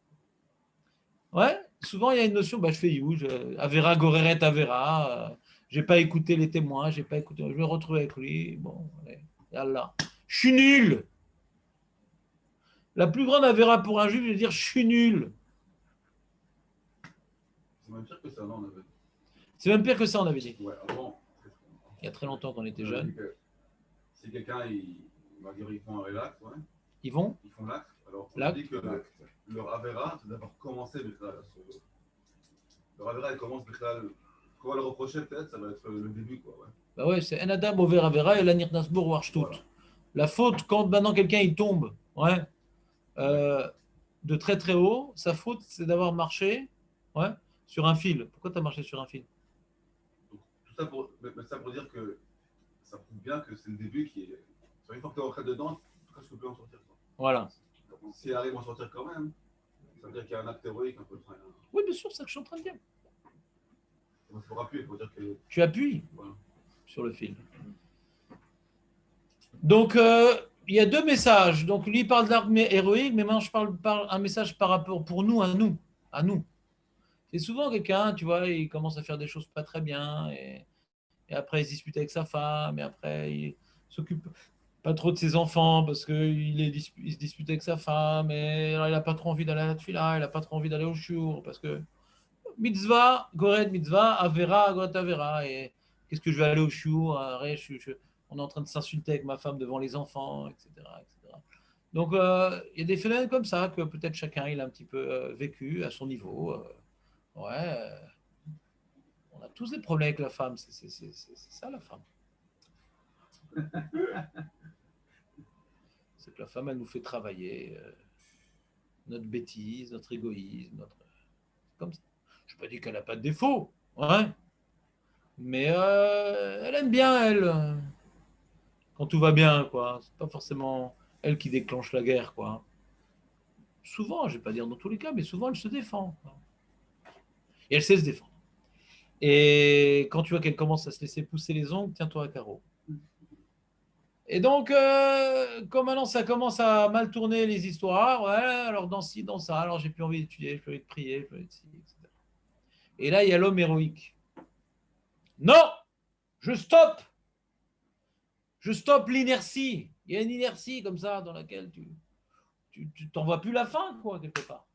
S1: ouais, souvent il y a une notion, bah, je fais you, Avera, Goreret, Avera, j'ai pas écouté les témoins, je vais me retrouver avec lui, bon, allez, yallah. Je suis nul. La plus grande avéra pour un juif, c'est de dire je suis nul.
S4: C'est même pire que ça, non, on avait.
S1: C'est même pire que ça, on avait dit.
S4: Ouais, avant.
S1: Il y a très longtemps qu'on était
S4: On avait
S1: jeunes.
S4: dit que si quelqu'un, on va dire, ils font un relax, ouais,
S1: Ils vont
S4: ils font l'acte. Alors, on
S1: L'acte.
S4: dit que leur avéra, c'est d'avoir commencé Bichlal. Leur avéra, elle commence Bichlal. Qu'on va le reprocher, peut-être, ça va être le début, quoi. Ouais.
S1: Bah ouais, c'est en adam over avera et l'anir nasbour warshtut.
S4: Voilà.
S1: La faute, quand maintenant quelqu'un il tombe, ouais, de très très haut, sa faute c'est d'avoir marché, ouais, sur un fil. Pourquoi tu as marché sur un fil?
S4: Donc, tout ça pour dire que ça prouve bien que c'est le début qui est. Une fois que tu es rentré dedans, en tout cas, tu peux en sortir. Quoi.
S1: Voilà.
S4: Donc, s'il arrive à en sortir quand même, ça veut dire qu'il y a un acte héroïque un peu.
S1: Oui, bien sûr, c'est ça que je suis en train de dire.
S4: Il faut appuyer, il faut dire que.
S1: Tu appuies
S4: Voilà.
S1: sur le fil. Donc, il y a deux messages. Donc, lui il parle d'armée héroïque, mais moi, je parle un message par rapport pour nous, à nous. À nous. C'est souvent quelqu'un, tu vois, il commence à faire des choses pas très bien, et après, il se dispute avec sa femme, et après, il s'occupe pas trop de ses enfants parce qu'il se dispute avec sa femme, et alors, il n'a pas trop envie d'aller à la tefila, il n'a pas trop envie d'aller au shiur, parce que mitzvah, gored mitzvah, avera, goret avera, et qu'est-ce que je vais aller au shiur, on est en train de s'insulter avec ma femme devant les enfants, etc. etc. Donc, il y a des phénomènes comme ça que peut-être chacun il a un petit peu vécu à son niveau. On a tous des problèmes avec la femme, c'est ça la femme. C'est que la femme, elle nous fait travailler notre bêtise, notre égoïsme, comme ça. Je ne pas dire qu'elle n'a pas de défaut, ouais. Mais elle aime bien, elle, quand tout va bien, quoi. C'est pas forcément elle qui déclenche la guerre, quoi. Souvent, je ne vais pas dire dans tous les cas, mais souvent, elle se défend. Quoi. Et elle sait se défendre. Et quand tu vois qu'elle commence à se laisser pousser les ongles, tiens-toi à carreau. Et donc, comme maintenant ça commence à mal tourner les histoires, ouais, alors dans ci, dans ça, alors j'ai plus envie d'étudier, j'ai plus envie de prier, j'ai plus envie de ci, etc. Et là, il y a l'homme héroïque. Non, je stoppe. Je stoppe l'inertie. Il y a une inertie comme ça dans laquelle tu t'en vois plus la fin, quoi, quelque part.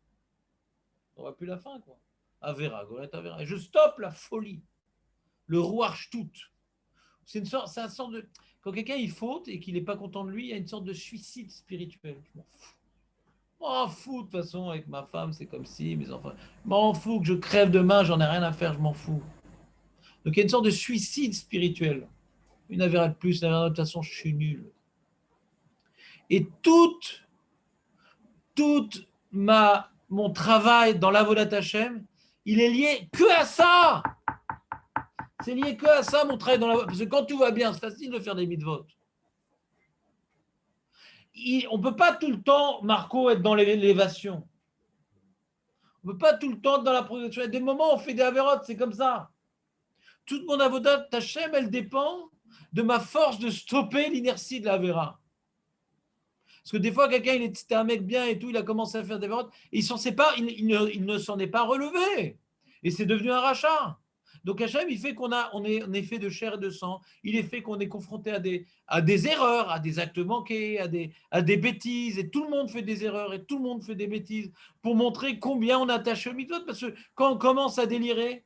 S1: Tu n'en vois plus la fin, quoi. Avera, Goret Avera. Et je stoppe la folie. Le rouarche tout. C'est une sorte de. Quand quelqu'un il faute et qu'il n'est pas content de lui, il y a une sorte de suicide spirituel. Je m'en fous. Je m'en fous de toute façon avec ma femme, c'est comme si, mes enfants. Je m'en fous que je crève demain, j'en ai rien à faire, je m'en fous. Donc il y a une sorte de suicide spirituel. Une avéra de plus, une avéra de toute façon, je suis nul. Et mon travail dans l'avodat Hashem, il est lié que à ça. C'est lié que à ça, mon travail dans l'avodat. Parce que quand tout va bien, c'est facile de faire des mitzvot. On ne peut pas tout le temps, Marco, être dans l'élévation. On ne peut pas tout le temps être dans la progression. Il y a des moments où on fait des avérotes, c'est comme ça. Toute mon avodat Hashem, elle dépend de ma force de stopper l'inertie de l'avéra. Parce que des fois, quelqu'un, c'était un mec bien et tout, il a commencé à faire des avérotes, et il ne s'en est pas relevé. Et c'est devenu un rachat. Donc Hachem, il fait qu'on est fait de chair et de sang. Il est fait qu'on est confronté à des erreurs, à des actes manqués, à des bêtises. Et tout le monde fait des erreurs et tout le monde fait des bêtises pour montrer combien on est attaché au mitzvot. Parce que quand on commence à délirer,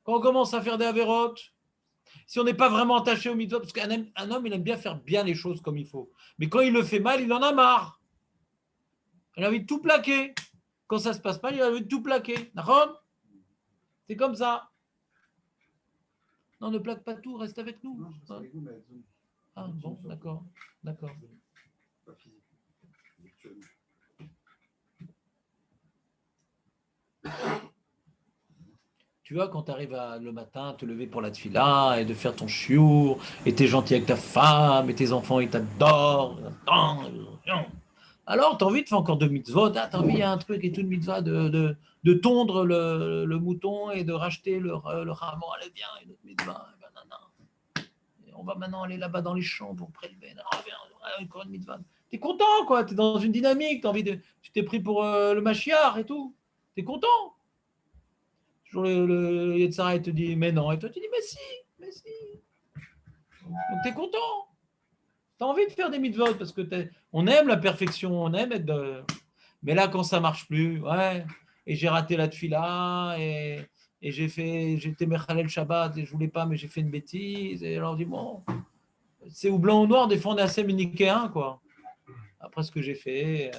S1: quand on commence à faire des avérotes, si on n'est pas vraiment attaché au mitzvot, parce qu'un homme, il aime bien faire bien les choses comme il faut. Mais quand il le fait mal, il en a marre. Il a envie de tout plaquer. Quand ça se passe mal, il a envie de tout plaquer. D'accord ? C'est comme ça. Non, ne plaque pas tout, reste avec nous.
S3: Non, je reste avec vous, mais Zoom.
S1: Ah bon, d'accord, d'accord.
S3: Pas physique. Virtuellement.
S1: Tu vois, quand tu arrives le matin, te lever pour la tefila et de faire ton chiour, et tu es gentil avec ta femme, et tes enfants, ils t'adorent. Alors, tu as envie de faire encore deux mitzvot. Ah, tu as envie, il y a un truc et tout de mitzvah de tondre le mouton et de racheter le rameau. Allez, viens, une autre mitzvah. Et on va maintenant aller là-bas dans les champs pour prélever. Ah, viens, encore une mitzvah. Tu es content, quoi. Tu es dans une dynamique. Tu t'es pris pour le Mashiach et tout. Tu es content. Toujours le Yetzara, il te dit, mais non. Et toi, tu dis, mais si. Donc, tu es content. Tu as envie de faire des mitzvot parce que on aime la perfection, on aime être. Mais là, quand ça ne marche plus, ouais, et j'ai raté la tefila, et j'étais Mechalel Shabbat, et je ne voulais pas, mais j'ai fait une bêtise, et alors on dit, bon, c'est ou blanc ou noir, des fois on est assez manichéen, quoi. Après ce que j'ai fait,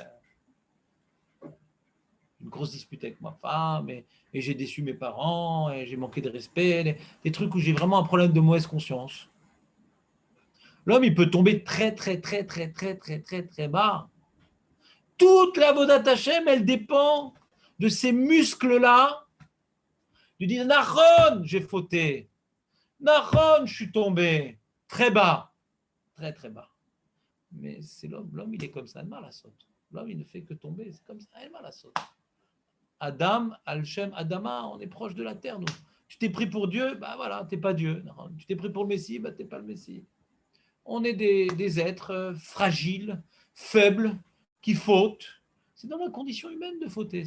S1: une grosse dispute avec ma femme, et j'ai déçu mes parents, et j'ai manqué de respect, des trucs où j'ai vraiment un problème de mauvaise conscience. L'homme, il peut tomber très, très, très, très, très, très, très, très bas. Toute la Vodat Hashem, elle dépend de ces muscles-là. Tu dis, Nahon, j'ai fauté. Nahon, je suis tombé. Très bas. Très, très bas. Mais c'est l'homme. L'homme, il est comme ça, mal à saute. L'homme, il ne fait que tomber. C'est comme ça, mal à saute. Adam, Al-Shem, Adama, on est proche de la terre, nous. Tu t'es pris pour Dieu, bah voilà, t'es pas Dieu. Non. Tu t'es pris pour le Messie, bah t'es pas le Messie. On est des êtres fragiles, faibles, qui fautent. C'est dans la condition humaine de fauter.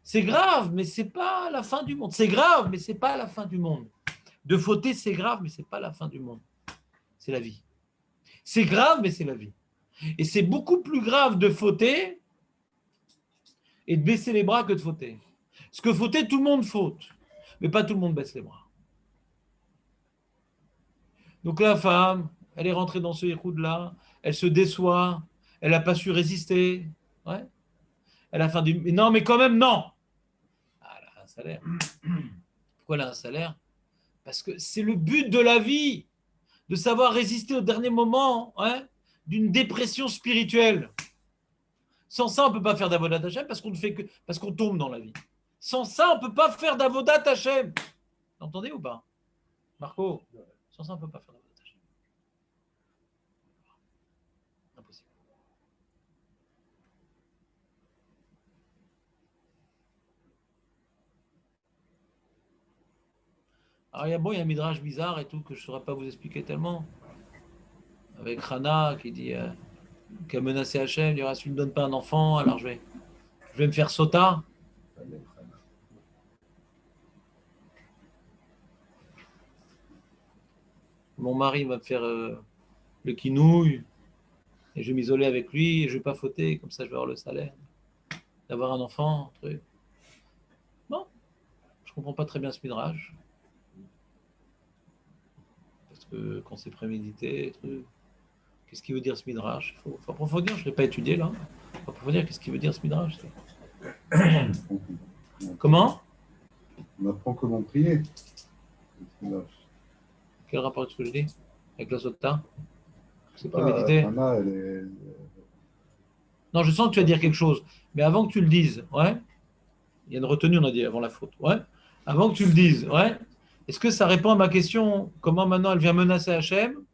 S1: C'est grave, mais c'est pas la fin du monde. C'est grave, mais c'est pas la fin du monde. De fauter, c'est grave, mais c'est pas la fin du monde. C'est la vie. C'est grave, mais c'est la vie. Et c'est beaucoup plus grave de fauter et de baisser les bras que de fauter. Parce que fauter, tout le monde faute, mais pas tout le monde baisse les bras. Donc la femme, elle est rentrée dans ce écoute-là, elle se déçoit, elle n'a pas su résister. Ouais. Elle a fait du... Mais non, mais quand même, non. Ah, elle a un salaire. Pourquoi elle a un salaire? Parce que c'est le but de la vie, de savoir résister au dernier moment d'une dépression spirituelle. Sans ça, on ne peut pas faire d'avodat Hashem parce qu'on tombe dans la vie. Sans ça, on ne peut pas faire d'avodat Hashem. Vous entendez ou pas, Marco? Sans ça, on ne peut pas faire d'avodat Hashem. Impossible. Alors, il y a un midrash bizarre et tout que je ne saurais pas vous expliquer tellement. Avec Hana qui dit qui a menacé Hachem, il dira si tu ne me donnes pas un enfant, alors je vais me faire sota. Mon mari va me faire le quinouille et je vais m'isoler avec lui et je ne vais pas fauter, comme ça je vais avoir le salaire d'avoir un enfant. Truc. Bon, je ne comprends pas très bien ce midrash. Parce que quand c'est prémédité, qu'est-ce qu'il veut dire ce midrash? Il faut approfondir, je ne l'ai pas étudié là. Il faut approfondir qu'est-ce qu'il veut dire ce midrash. Comment?
S3: On apprend comment prier.
S1: Quel rapport avec ce que je dis? Avec la sota? C'est prémédité? Non, je sens que tu vas dire quelque chose. Mais avant que tu le dises, il y a une retenue, on a dit, avant la faute. Avant que tu le dises, est-ce que ça répond à ma question? Comment maintenant elle vient menacer Hachem?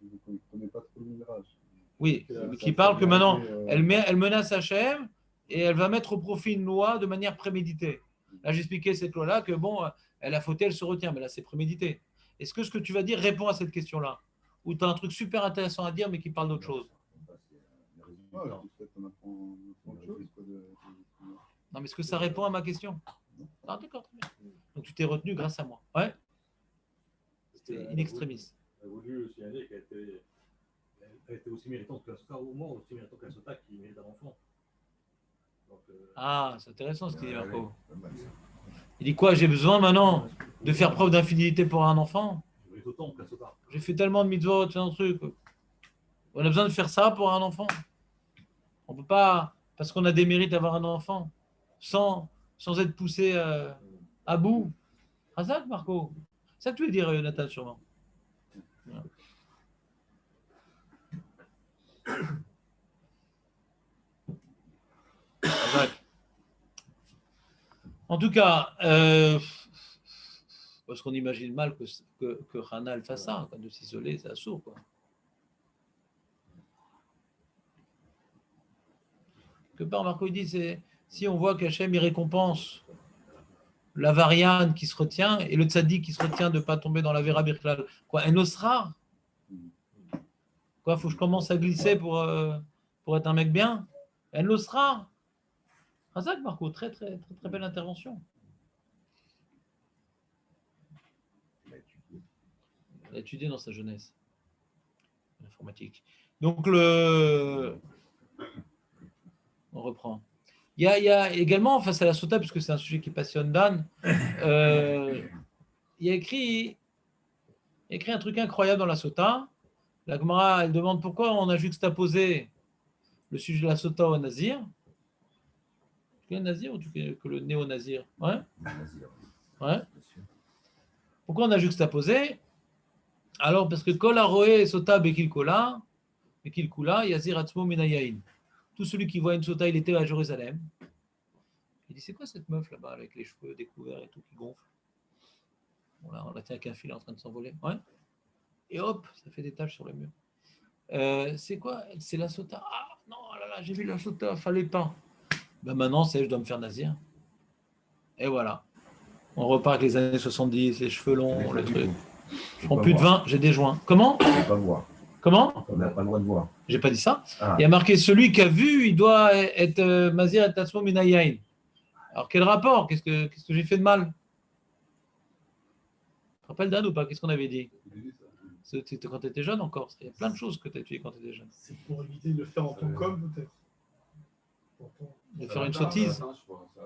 S1: Oui, qui parle que maintenant elle menace Hachem et elle va mettre au profit une loi de manière préméditée. Là, j'expliquais cette loi-là que bon, elle a fauté, elle se retient, mais là, c'est prémédité. Est-ce que ce que tu vas dire répond à cette question-là? Ou tu as un truc super intéressant à dire, mais qui parle d'autre chose? Non, mais est-ce que ça répond à ma question? Ah, d'accord, très bien. Donc tu t'es retenu grâce à moi. Ouais. C'était in extremis.
S9: Elle a voulu signaler qu'elle était aussi méritante que la Sota, au moins aussi méritante que la Sota qui mérite un enfant. Donc,
S1: ah, c'est intéressant ce qu'il dit, Marco. Il dit quoi? J'ai besoin maintenant de faire preuve d'infidélité pour un enfant? J'ai fait tellement de mitzvot, un truc. On a besoin de faire ça pour un enfant. On ne peut pas, parce qu'on a des mérites d'avoir un enfant, sans être poussé à bout. Ah ça, Marco? C'est ça que tu veux dire, Nathan, sûrement. Voilà. En tout cas, parce qu'on imagine mal que Hana elle fasse ça, de s'isoler, c'est assourd, quoi. Que par Marco il dit, c'est si on voit qu'Hachem il récompense la variante qui se retient et le tzaddik qui se retient de ne pas tomber dans la vera birklal, quoi, un osra. Quoi, faut que je commence à glisser pour être un mec bien. Un osra. Razak, Marco, très, très, très, très belle intervention. Il a étudié dans sa jeunesse. Il a informatique. Donc, on reprend. Il y a également, face à la sota, puisque c'est un sujet qui passionne Dan, il y a écrit un truc incroyable dans la sota. La Gemara, elle demande pourquoi on a juxtaposé le sujet de la sota au nazir. Tu es nazir ou tu es que le néo-nazir? Ouais. Ouais. Pourquoi on a juxtaposé? Alors, parce que Kol Haroé Sota Bekil Kola, Yazir Atzmo Minayain. Tout celui qui voit une sota, il était à Jérusalem. Il dit, c'est quoi cette meuf là-bas avec les cheveux découverts et tout qui gonfle? Bon, là, on la tient qu'un fil en train de s'envoler. Ouais. Et hop, ça fait des taches sur le mur. C'est quoi? C'est la sota. Ah non, là, j'ai vu la sota, fallait pas. Ben maintenant, je dois me faire nazir. Et voilà. On repart avec les années 70, les cheveux longs, le truc. Je prends plus de vin, j'ai des joints. Comment?
S10: On ne peut pas voir.
S1: Comment?
S10: On n'a pas le droit de voir.
S1: J'ai pas dit ça.
S10: Ah.
S1: Il y a marqué celui qui a vu, il doit être Mazir et Tatsmo Minayain. Alors quel rapport? Qu'est-ce que j'ai fait de mal? Tu te rappelles Dan ou pas? Qu'est-ce qu'on avait dit? C'était quand tu étais jeune encore. Il y a plein de choses que tu as tuées quand tu étais jeune.
S2: C'est pour éviter de le faire en tant qu'homme, peut-être.
S1: De faire une sottise.
S4: Ça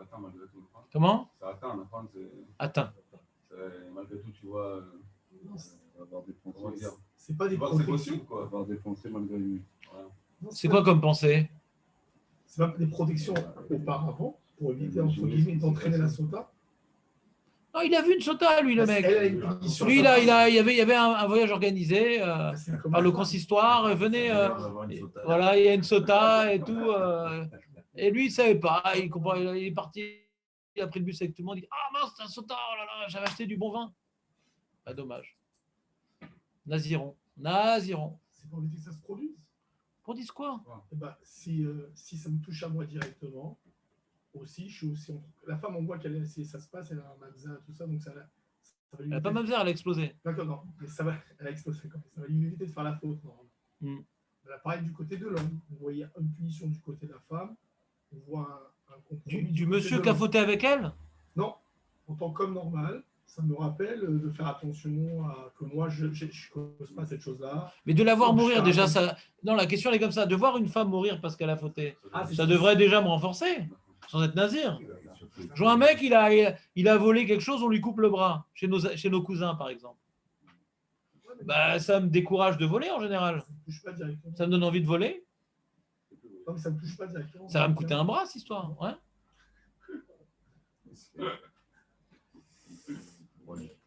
S4: atteint malgré tout.
S1: Comment?
S4: Ça atteint, la femme, c'est.
S1: Atteint.
S4: Malgré tout, tu vois.
S10: Avoir
S4: Comment dire?
S2: C'est pas des
S4: C'est
S2: protections.
S4: possible, quoi.
S10: avoir défoncé malgré lui.
S4: Voilà.
S1: C'est quoi comme pensée?
S2: C'est pas des protections auparavant pour éviter, entre guillemets, d'entraîner la sota.
S1: Non, il a vu une sota, lui, le mec.
S2: Elle a une punition.
S1: Lui, il y avait un voyage organisé par le consistoire. Venez, voilà, il y a une sota et tout. Et lui, il ne savait pas. Il est parti, il a pris le bus avec tout le monde. Il dit, ah mince, c'est un sota, oh là là, j'avais acheté du bon vin. Pas dommage. Naziron.
S2: C'est pour éviter que ça se produise.
S1: Produise quoi?
S2: Eh ben, si ça me touche à moi directement, aussi, je suis aussi. La femme, on voit ça se passe, elle a un mamza, tout ça, donc ça va lui
S1: Elle n'a pas mamza, elle a explosé.
S2: D'accord, non, mais elle a explosé quand même. Ça va lui éviter de faire la faute, normalement. Là, pareil, du côté de l'homme, on voit une punition du côté de la femme, on voit un compromis.
S1: Du monsieur qui a fauté avec elle?
S2: Non, en tant qu'homme normal, ça me rappelle de faire attention à que moi, je ne cause pas cette chose-là.
S1: Mais de la voir mourir, déjà, ça. Non, la question elle est comme ça. De voir une femme mourir parce qu'elle a fauté, ça devrait déjà me renforcer, sans être nazir. Je vois un mec, il a volé quelque chose, on lui coupe le bras, chez nos cousins, par exemple. Bah, ça me décourage de voler en général.
S2: Ça me touche pas directement.
S1: Ça me donne envie de voler.
S2: Non, mais ça me touche pas directement.
S1: Ça va me coûter un bras, cette histoire. Ouais.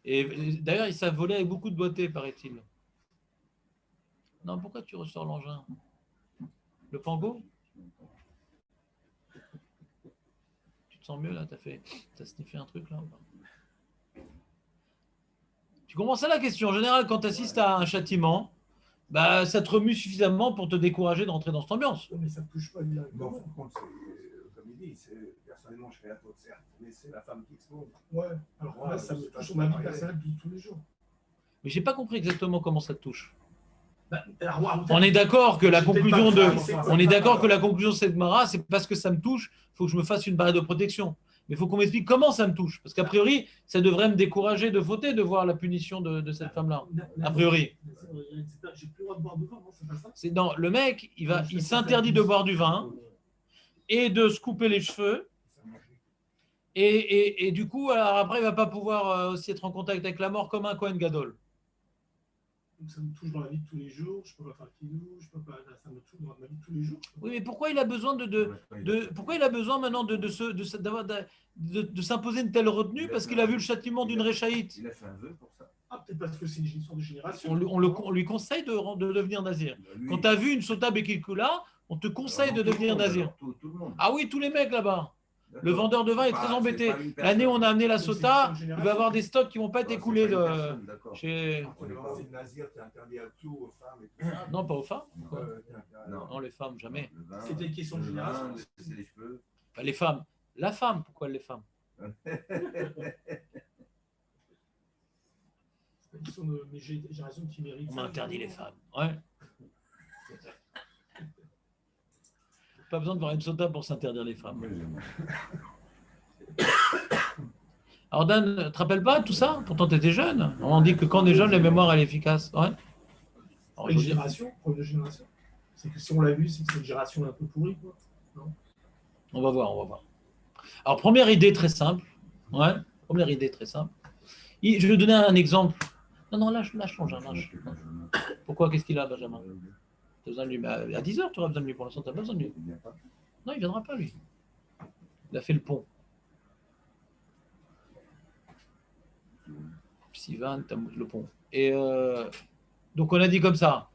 S1: Et d'ailleurs, ils savent voler avec beaucoup de beauté, paraît-il. Non, pourquoi tu ressors l'engin? Le pango? Tu te sens mieux là? T'as sniffé un truc là? Tu comprends ça la question? En général, quand tu assistes à un châtiment, bah, ça te remue suffisamment pour te décourager de rentrer dans cette ambiance.
S2: Mais ça ne touche pas directement.
S8: Non, comme il dit, personnellement, je fais la faute, certes, mais c'est la femme qui explose.
S2: Ouais, alors là, ça me touche sur ma vie personnelle de tous les jours.
S1: Mais j'ai pas compris exactement comment ça te touche.
S2: Bah,
S1: on est d'accord que la conclusion de cette Gemara, c'est parce que ça me touche, il faut que je me fasse une barrière de protection. Mais il faut qu'on m'explique comment ça me touche. Parce qu'a priori, ça devrait me décourager de fauter de voir la punition de cette femme-là. A priori.
S2: J'ai plus le droit de boire de vin, non, c'est pas ça?
S1: Non, le mec, il s'interdit de boire du vin et de se couper les cheveux. Et du coup, alors après, il ne va pas pouvoir aussi être en contact avec la mort comme un Kohen Gadol.
S2: Donc ça me touche dans la vie de tous les jours, je ne peux pas faire kidou, ça me touche dans ma vie de tous les jours.
S1: Oui, mais pourquoi il a besoin pourquoi il a besoin maintenant de s'imposer une telle retenue? Parce qu'il a vu le châtiment d'une réchaïte.
S10: Il a fait un vœu pour ça.
S2: Ah, peut-être parce que c'est une histoire de génération.
S1: On lui conseille de devenir nazir. Quand tu as vu une sota bekilkula, on te conseille de devenir nazir.
S10: Tout le monde.
S1: Ah oui, tous les mecs là-bas. Le vendeur de vin est très embêté. L'année où on a amené la sota, il va y avoir des stocks qui ne vont pas être écoulés chez.
S8: C'est le nazir qui est interdit à tout, aux femmes et tout ça.
S1: Non, pas aux femmes.
S10: Non,
S1: les femmes, jamais.
S2: C'était une question de génération.
S10: Les cheveux.
S1: Les femmes. La femme, pourquoi les femmes?
S2: C'est une question de génération qui mérite.
S1: On m'a interdit les femmes. Ouais. Pas besoin de voir une sota pour s'interdire les femmes. Alors Dan, tu te rappelles pas tout ça? Pourtant tu étais jeune. On dit que quand on est jeune, la mémoire elle est efficace. Ouais.
S2: Une génération, première génération. C'est que si on l'a vu, c'est que c'est une génération un peu pourrie, quoi. Non,
S1: On va voir, on va voir. Alors, première idée très simple. Ouais, première idée très simple. Je vais donner un exemple. Non, lâche, change. Pourquoi? Qu'est-ce qu'il a, Benjamin? Tu as besoin de lui. Mais à 10h, tu auras besoin de lui. Pour l'instant, tu n'as pas besoin de lui. Non, il ne viendra pas, lui. Il a fait le pont. Sivan, le pont. Et donc, on a dit comme ça.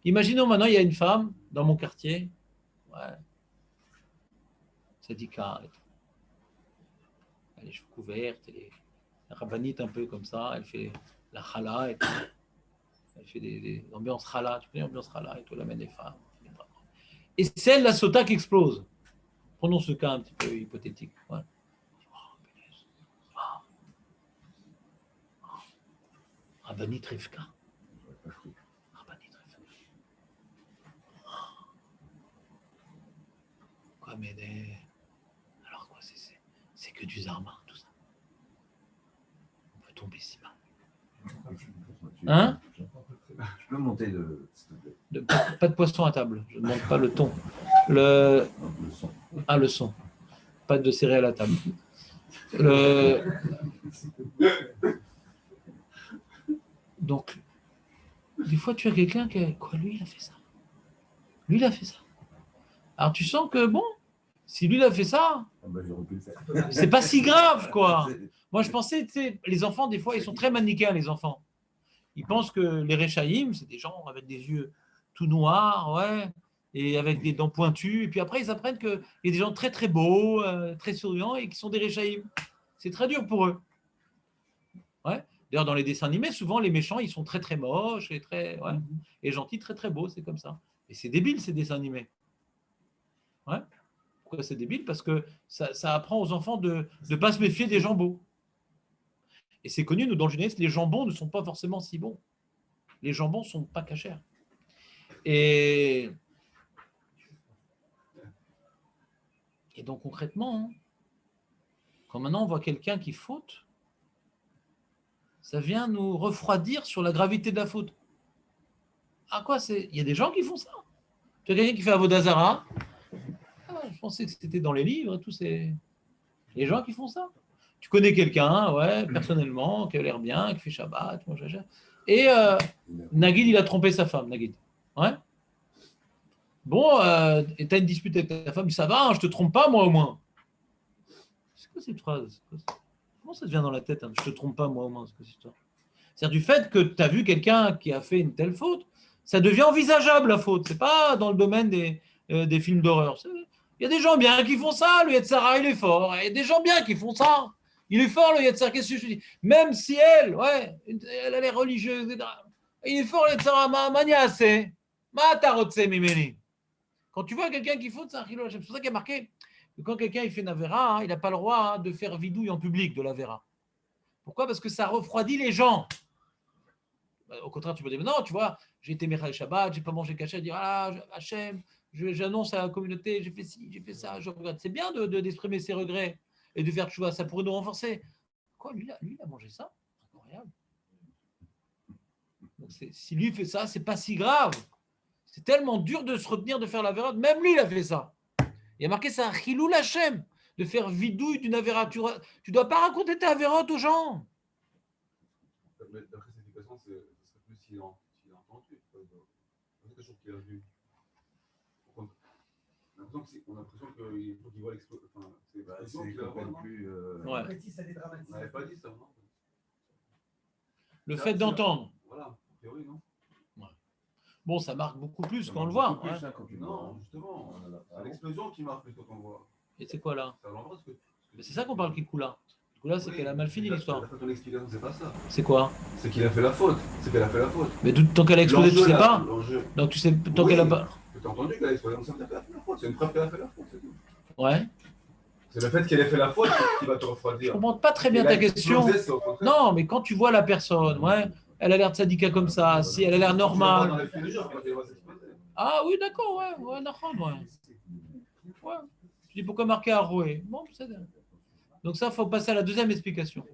S1: Imaginons maintenant, il y a une femme dans mon quartier. Ouais. Sadika. Elle est couverte, elle est rabbinite un peu comme ça. Elle fait la chala. Elle fait des ambiances chala. Tu connais l'ambiance chala et tout, elle amène les femmes. Et c'est la sota qui explose. Prenons ce cas un petit peu hypothétique. Ouais. Rabbanit Rivka. Rabbanit Rivka. Quoi, mais alors quoi, c'est que du zarma, tout ça. On peut tomber si mal. Hein?
S7: Je peux monter
S1: pas de poisson à table. Je ne demande pas le ton.
S7: le son.
S1: Ah, le son. Pas de céréales à table. Donc, des fois, tu as quelqu'un qui... Quoi, lui, il a fait ça. Lui, il a fait ça. Alors, tu sens que, bon, si lui, il a fait ça, c'est pas si grave, quoi. Moi, je pensais, tu sais, les enfants, des fois, ils sont très manichéens, les enfants. Ils pensent que les Réchaïm, c'est des gens avec des yeux tout noirs, ouais, et avec des dents pointues. Et puis après, ils apprennent qu'il y a des gens très, très beaux, très souriants, et qui sont des Réchaïm. C'est très dur pour eux. Ouais. D'ailleurs, dans les dessins animés, souvent, les méchants, ils sont très, très moches et très, ouais, et gentils, très, très beaux. C'est comme ça. Et c'est débile, ces dessins animés. Ouais. Pourquoi c'est débile? Parce que ça apprend aux enfants de ne pas se méfier des gens beaux. Et c'est connu, nous, dans le judaïsme, les jambons ne sont pas forcément si bons. Les jambons ne sont pas cachers. Et donc, concrètement, quand maintenant on voit quelqu'un qui faute, ça vient nous refroidir sur la gravité de la faute. Ah quoi, il y a des gens qui font ça. Tu as quelqu'un qui fait Avodazara. Je pensais que c'était dans les livres et tout. C'est les gens qui font ça. Tu connais quelqu'un, ouais, personnellement, qui a l'air bien, qui fait Shabbat, moi, et Nagid, il a trompé sa femme, Nagid. Ouais. Bon, et t'as une dispute avec ta femme, ça va, hein, je te trompe pas, moi au moins. C'est quoi cette phrase? Comment ça te vient dans la tête, hein, je te trompe pas, moi au moins, cette histoire? C'est-à-dire du fait que tu as vu quelqu'un qui a fait une telle faute, ça devient envisageable la faute. C'est pas dans le domaine des films d'horreur. Il y a des gens bien qui font ça, le Yetzara, il est fort. Il y a des gens bien qui font ça. Il est fort, le Yetzara, qu'est-ce que je dis? Même si elle a l'air religieuse, etc. Il est fort, le Yetzara, maniasse. Matarotse mimeni. Quand tu vois quelqu'un qui faute, c'est un chilo. C'est pour ça qu'il y a marqué que quand quelqu'un il fait une avéra, hein, il n'a pas le droit de faire vidouille en public de l'avéra. Pourquoi? Parce que ça refroidit les gens. Au contraire, tu peux dire, non, tu vois, j'ai été Mechal Shabbat, j'ai pas mangé cachet, dire, ah, Hachem, j'annonce à la communauté, j'ai fait ci, j'ai fait ça, je regrette. C'est bien d'exprimer ses regrets et de faire tchouva, ça pourrait nous renforcer. Quoi, lui, il a mangé ça? Incroyable. Donc, si lui fait ça, c'est pas si grave. C'est tellement dur de se retenir de faire la véra. Même lui, il a fait ça. Il a marqué ça, Chilou Hachem, de faire vidouille d'une avéra. Tu ne dois pas raconter ta avérote aux gens.
S4: D'après cette explication, ce serait plus s'il a entendu. C'est quelque chose qu'il a vu. On a l'impression qu'il faut qu'il voit l'explosion. Enfin, c'est plus.
S1: Ouais.
S4: On n'avait pas dit ça, non?
S1: Le fait d'entendre.
S4: Voilà, a priori, non?
S1: Bon, ça marque beaucoup plus quand on le voit.
S4: Plus, hein, non, justement. C'est l'explosion qui marque plutôt qu'on voit.
S1: Et c'est quoi là?
S4: Mais
S1: c'est ça qu'on parle Kikoula. Kikoula, c'est qu'elle a mal fini l'histoire.
S4: Ton explication, c'est pas ça.
S1: C'est quoi?
S4: C'est qu'il a fait la faute. C'est qu'elle a fait la faute.
S1: Mais tant qu'elle a explosé, tu sais pas? Donc tu sais, tant qu'elle a pas.
S4: Tu as entendu qu'elle a explosé, donc ça veut dire qu'elle a fait la faute. C'est une preuve qu'elle a fait la faute, c'est tout.
S1: Ouais.
S4: C'est le fait qu'elle ait fait la faute qui va te refroidir.
S1: Je comprends pas très bien ta question. Non, mais quand tu vois la personne, ouais, elle a l'air de sadika comme ça, si elle a l'air normale. Ah oui, d'accord, ouais, d'accord, ouais. Je dis pourquoi marquer à rouer. Bon, c'est. Donc ça, il faut passer à la deuxième explication.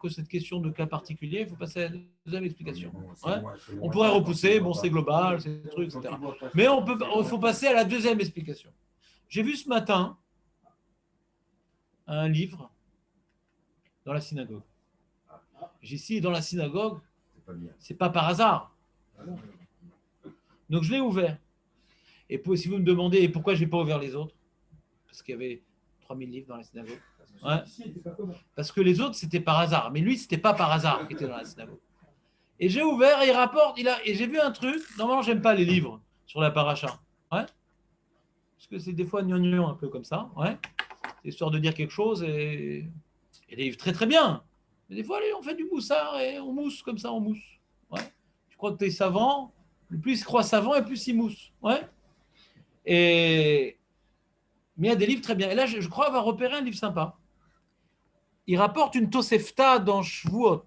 S1: que cette question de cas particulier, il faut passer à la deuxième explication. Ouais. On pourrait repousser, bon, c'est global, c'est des trucs, etc. Mais il faut passer à la deuxième explication. J'ai vu ce matin un livre dans la synagogue. Ici, dans la synagogue, c'est pas par hasard. Donc je l'ai ouvert. Et si vous me demandez pourquoi je n'ai pas ouvert les autres, parce qu'il y avait 3000 livres dans la synagogue. Ouais. Parce que les autres, c'était par hasard. Mais lui, c'était pas par hasard qu'il était dans la synagogue. Et j'ai ouvert et il rapporte. Et j'ai vu un truc. Normalement, j'aime pas les livres sur la paracha. Ouais. Parce que c'est des fois gnangnan un peu comme ça. Ouais. C'est histoire de dire quelque chose et des livres très très bien. Mais des fois, allez, on fait du moussard et on mousse comme ça, on mousse. Ouais. Tu crois que tu es savant. Plus il croit savant et plus il mousse. Ouais. Mais il y a des livres très bien. Et là, je crois avoir repéré un livre sympa. Il rapporte une Tosefta dans Shvuot.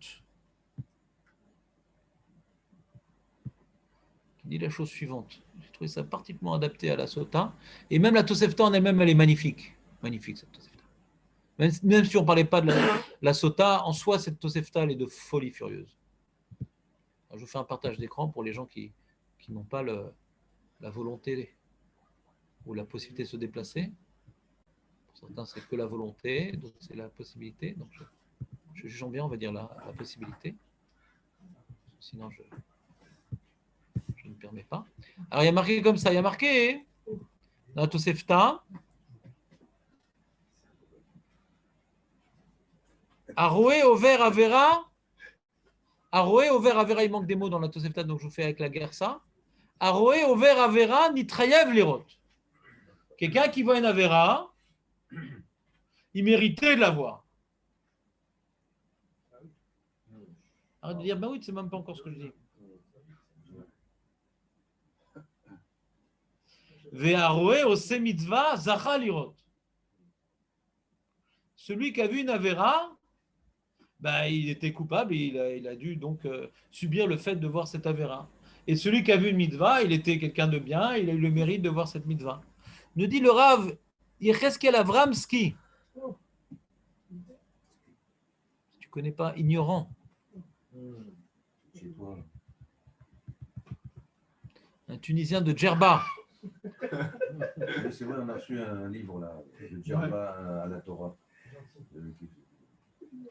S1: Qui dit la chose suivante. J'ai trouvé ça particulièrement adapté à la Sota. Et même la Tosefta en elle-même, elle est magnifique. Magnifique, cette Tosefta. Même si on ne parlait pas de la Sota, en soi, cette Tosefta, elle est de folie furieuse. Alors, je vous fais un partage d'écran pour les gens qui n'ont pas la volonté ou la possibilité de se déplacer. Pour certains, c'est que la volonté, d'autres, c'est la possibilité. Donc, je juge bien, on va dire, la possibilité. Sinon, je ne permets pas. Alors, il y a marqué comme ça. Il y a marqué dans la Tosefta Aroué, Over, Avera. Aroué, Over, Avera, il manque des mots dans la Tosefta, donc je vous fais avec la guerre ça. Aroué, Over, Avera, Nitrayev, Lirot. Quelqu'un qui voit une Avera, il méritait de la voir. Arrête de dire, ben oui, c'est même pas encore ce que je dis. Ve'aroué, Ose mitzvah, Zacha, Lirot. Celui qui a vu une Avera, ben, il était coupable et il a dû donc subir le fait de voir cette Avera. Et celui qui a vu une mitzvah, il était quelqu'un de bien, il a eu le mérite de voir cette mitzvah. Nous dit le Rav Yecheskel Avramski. Si tu ne connais pas, ignorant. Un Tunisien de Djerba.
S7: C'est vrai, on a reçu un livre là, de Djerba à la Torah.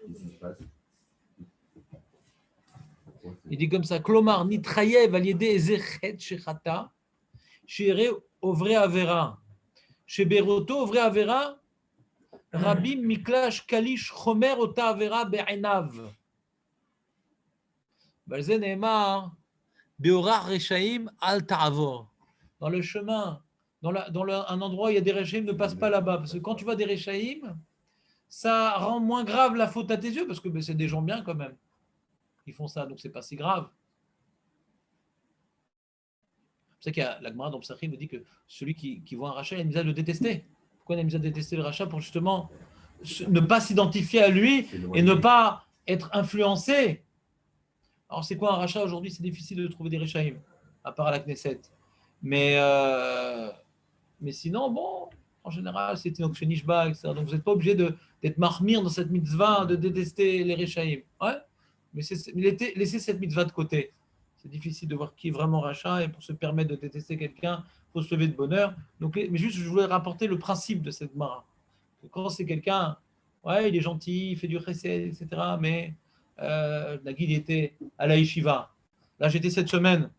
S7: Qu'est-ce qui se passe?
S1: Il dit comme ça, Klomar nitrayev aliédé ezechet shechata, chere ovre avera, sheberoto ovre avera, rabim miklash kalish chomer ota avera be'enav. Balze neemar, beorar reshaim al ta'avor. Dans le chemin, un endroit où il y a des reshaim, ne passe pas là-bas. Parce que quand tu vois des reshaim, ça rend moins grave la faute à tes yeux, parce que c'est des gens bien quand même. Ils font ça, donc c'est pas si grave. C'est qu'il y a la Gemara dans Psachim me dit que celui qui voit un rachat, il a mis à le détester. Pourquoi il a mis à détester le rachat? Pour justement ne pas s'identifier à lui et ne pas être influencé. Alors c'est quoi un rachat aujourd'hui? C'est difficile de trouver des rechaïm, à part à la Knesset. Mais sinon, bon, en général, c'est Tinoch Shenishba, etc. Donc vous n'êtes pas obligé d'être marmire dans cette mitzvah, de détester les rechaïm. Ouais. Mais laissez cette mitzvah de côté. C'est difficile de voir qui est vraiment rachat et pour se permettre de détester quelqu'un, il faut se lever de bonne heure. Donc, mais juste, je voulais rapporter le principe de cette mara. Quand c'est quelqu'un, ouais, il est gentil, il fait du chesed, etc. Mais Nagui, il était à la yeshiva. Là, j'étais cette semaine,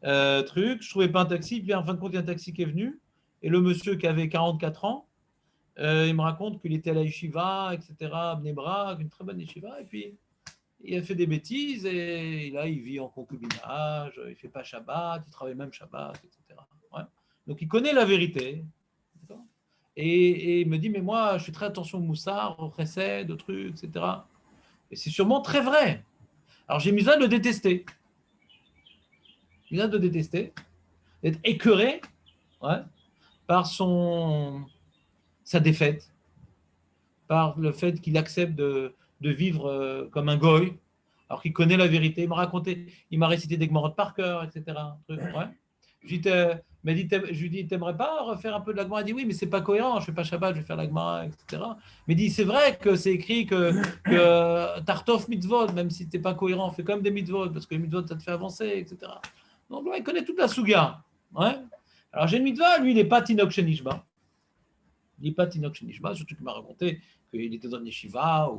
S1: je ne trouvais pas un taxi. Puis en fin de compte, il y a un taxi qui est venu. Et le monsieur qui avait 44 ans, il me raconte qu'il était à la yeshiva, etc. Bnei Brak, une très bonne yeshiva. Et puis, il a fait des bêtises et là, il vit en concubinage, il ne fait pas Shabbat, il travaille même Shabbat, etc. Ouais. Donc, il connaît la vérité. Et il me dit, mais moi, je fais très attention au moussard, au chesed, aux trucs, etc. Et c'est sûrement très vrai. Alors, j'ai mis ça de le détester. D'être écœuré par sa défaite, par le fait qu'il accepte de vivre comme un goy, alors qu'il connaît la vérité. Il m'a récité des Gemorot par cœur, etc. Ouais. Je lui dis, t'aimerais pas refaire un peu de la Gemara? Il dit, oui, mais c'est pas cohérent, je fais pas Shabbat, je vais faire la Gemara, etc. Mais il dit, c'est vrai que c'est écrit que Tartov mitzvot, même si t'es pas cohérent, fais quand même des mitzvot, parce que les mitzvot, ça te fait avancer, etc. Donc, il connaît toute la Souga. Ouais. Alors, j'ai une mitzvah, lui, il n'est pas Tinok Shenishba. Il n'est pas Tinok Shenishba, surtout qu'il m'a raconté qu'il était dans une yeshiva,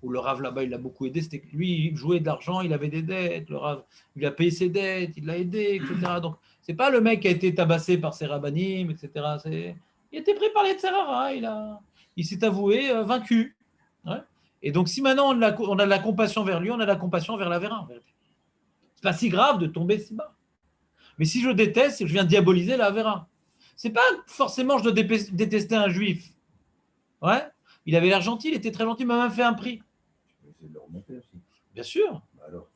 S1: où le Rav là-bas, il l'a beaucoup aidé. C'était que lui, il jouait de l'argent, il avait des dettes, le Rav, il a payé ses dettes, il l'a aidé, etc. Donc, c'est pas le mec qui a été tabassé par ses rabbanim, etc. Il était pris par les Tserara, il s'est avoué vaincu. Ouais. Et donc, si maintenant on a de la compassion vers lui, on a de la compassion vers l'Avera. C'est pas si grave de tomber si bas. Mais si je déteste, c'est que je viens diaboliser l'Avera. C'est pas forcément je dois détester un juif. Ouais. Il avait l'air gentil, il était très gentil, il m'a même fait un prix.
S7: C'est de le remonter aussi.
S1: Bien sûr.
S7: Bah alors.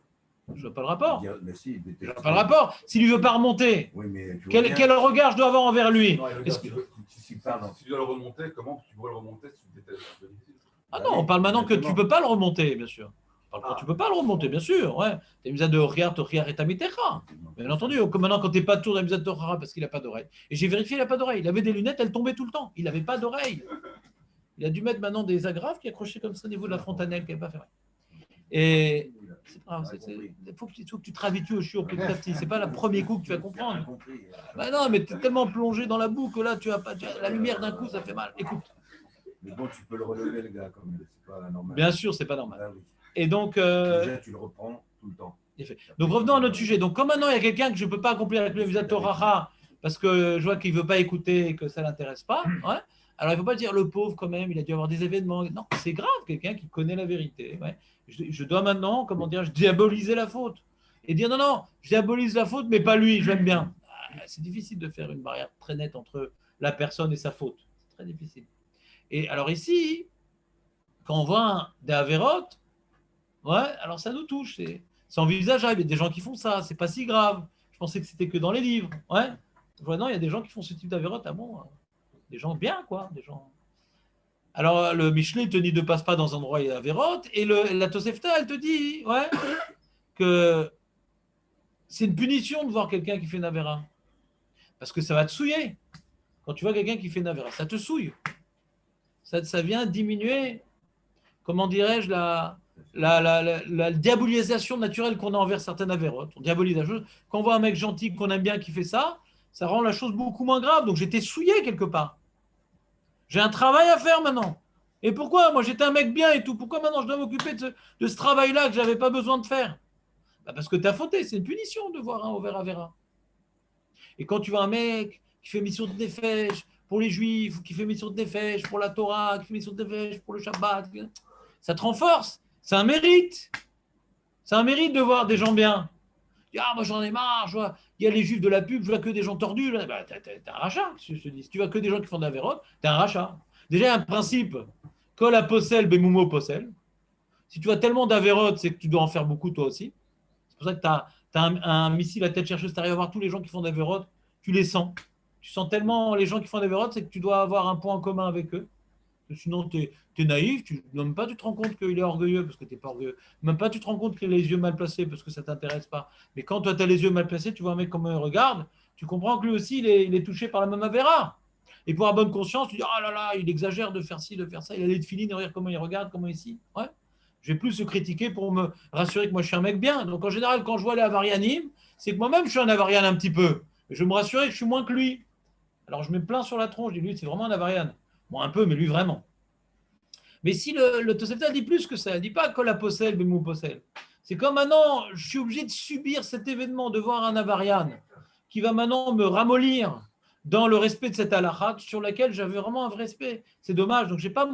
S1: Je vois pas le rapport.
S7: Mais si,
S1: je vois pas le rapport. S'il ne veut pas remonter,
S7: oui, mais
S1: quel regard je dois avoir envers lui?
S4: Si tu dois le remonter, comment tu pourrais le remonter si tu détestes?
S1: Ah non, on parle maintenant que tu ne peux pas le remonter, bien sûr. Tu ne peux pas le remonter, bien sûr. Ouais. Tu as mis de Riar, Toriar et Tamitecha. Bien entendu, maintenant, quand tu n'es pas tour, tu as mis de Torah parce qu'il n'a pas d'oreille. Et j'ai vérifié, il n'a pas d'oreille. Il avait des lunettes, elles tombaient tout le temps. Il n'avait pas d'oreille. Il a dû mettre maintenant des agrafes qui accrochaient comme ça au niveau de la fontanelle qui n'avait pas fait. Et c'est pas grave, il faut que tu te habitues au shiur petit à petit. Ce n'est pas le premier coup que tu vas comprendre. Bah non, mais tu es tellement plongé dans la boue que là, tu as la lumière d'un coup, ça fait mal. Écoute.
S7: Mais bon, tu peux le relever, le gars, comme c'est pas normal.
S1: Bien sûr, c'est pas normal.
S7: Ah, oui.
S1: Et donc.
S7: Déjà, tu le reprends tout le temps.
S1: Donc revenons à notre sujet. Donc, comme maintenant il y a quelqu'un que je ne peux pas accomplir avec le visa Torah parce que je vois qu'il ne veut pas écouter et que ça ne l'intéresse pas, ouais. Alors il ne faut pas dire le pauvre quand même, il a dû avoir des événements. Non, c'est grave, quelqu'un qui connaît la vérité. Ouais. Je dois maintenant, diaboliser la faute. Et dire non, je diabolise la faute, mais pas lui, je l'aime bien. C'est difficile de faire une barrière très nette entre la personne et sa faute. C'est très difficile. Et alors ici, quand on voit des avérotes, ouais, alors ça nous touche. C'est envisageable. Il y a des gens qui font ça. C'est pas si grave. Je pensais que c'était que dans les livres. Ouais. Non, il y a des gens qui font ce type d'avérote. Ah bon, des gens bien, quoi. Des gens. Alors, le Michelet te dit ne passe pas dans un endroit où il y a avérote. Et la Tosefta, elle te dit ouais, que c'est une punition de voir quelqu'un qui fait une avéra. Parce que ça va te souiller. Quand tu vois quelqu'un qui fait une avéra, ça te souille. Ça vient diminuer, comment dirais-je, la diabolisation naturelle qu'on a envers certaines avérotes. On diabolise la chose. Quand on voit un mec gentil qu'on aime bien qui fait ça, ça rend la chose beaucoup moins grave. Donc j'étais souillé quelque part. J'ai un travail à faire maintenant. Et pourquoi? Moi j'étais un mec bien et tout. Pourquoi maintenant je dois m'occuper de ce travail-là que je n'avais pas besoin de faire? Parce que tu as fauté. C'est une punition de voir un over avéra. Et quand tu vois un mec qui fait mission de Nefesh pour les Juifs, qui fait mission de Nefesh pour la Torah, qui fait mission de Nefesh pour le Shabbat, ça te renforce. C'est un mérite. C'est un mérite de voir des gens bien. Ah, moi j'en ai marre, je vois, il y a les juifs de la pub, je vois que des gens tordus. Bah, t'es un rachat, je te dis. Si tu vois que des gens qui font de la vérote, t'es un rachat. Déjà, il y a un principe. Kol aposel, bemoumo posel. Si tu vois tellement d'avérotes, c'est que tu dois en faire beaucoup toi aussi. C'est pour ça que tu as un missile à tête chercheuse, tu arrives à voir tous les gens qui font des avérotes, tu les sens. Tu sens tellement les gens qui font des avérotes, c'est que tu dois avoir un point en commun avec eux. Sinon, tu es naïf, même pas tu te rends compte qu'il est orgueilleux parce que tu n'es pas orgueilleux. Même pas tu te rends compte qu'il a les yeux mal placés parce que ça ne t'intéresse pas. Mais quand toi, tu as les yeux mal placés, tu vois un mec comment il regarde, tu comprends que lui aussi, il est touché par la même avéra. Et pour avoir bonne conscience, tu dis, oh là là, il exagère de faire ci, de faire ça. Il a les filines, regarde comment il regarde, comment ici. Ouais. Je vais plus se critiquer pour me rassurer que moi, je suis un mec bien. Donc, en général, quand je vois les avarianim, c'est que moi-même, je suis un avarian un petit peu. Je vais me rassurer que je suis moins que lui. Alors, je me plains sur la tronche. Je dis, lui, c'est vraiment un avarian. Bon, un peu, mais lui, vraiment. Mais si le Tosefta dit plus que ça, il ne dit pas Kol aposel, bemou posel. C'est comme maintenant, je suis obligé de subir cet événement, de voir un avarian qui va maintenant me ramollir dans le respect de cette halakha sur laquelle j'avais vraiment un vrai respect. C'est dommage. Donc, je n'ai pas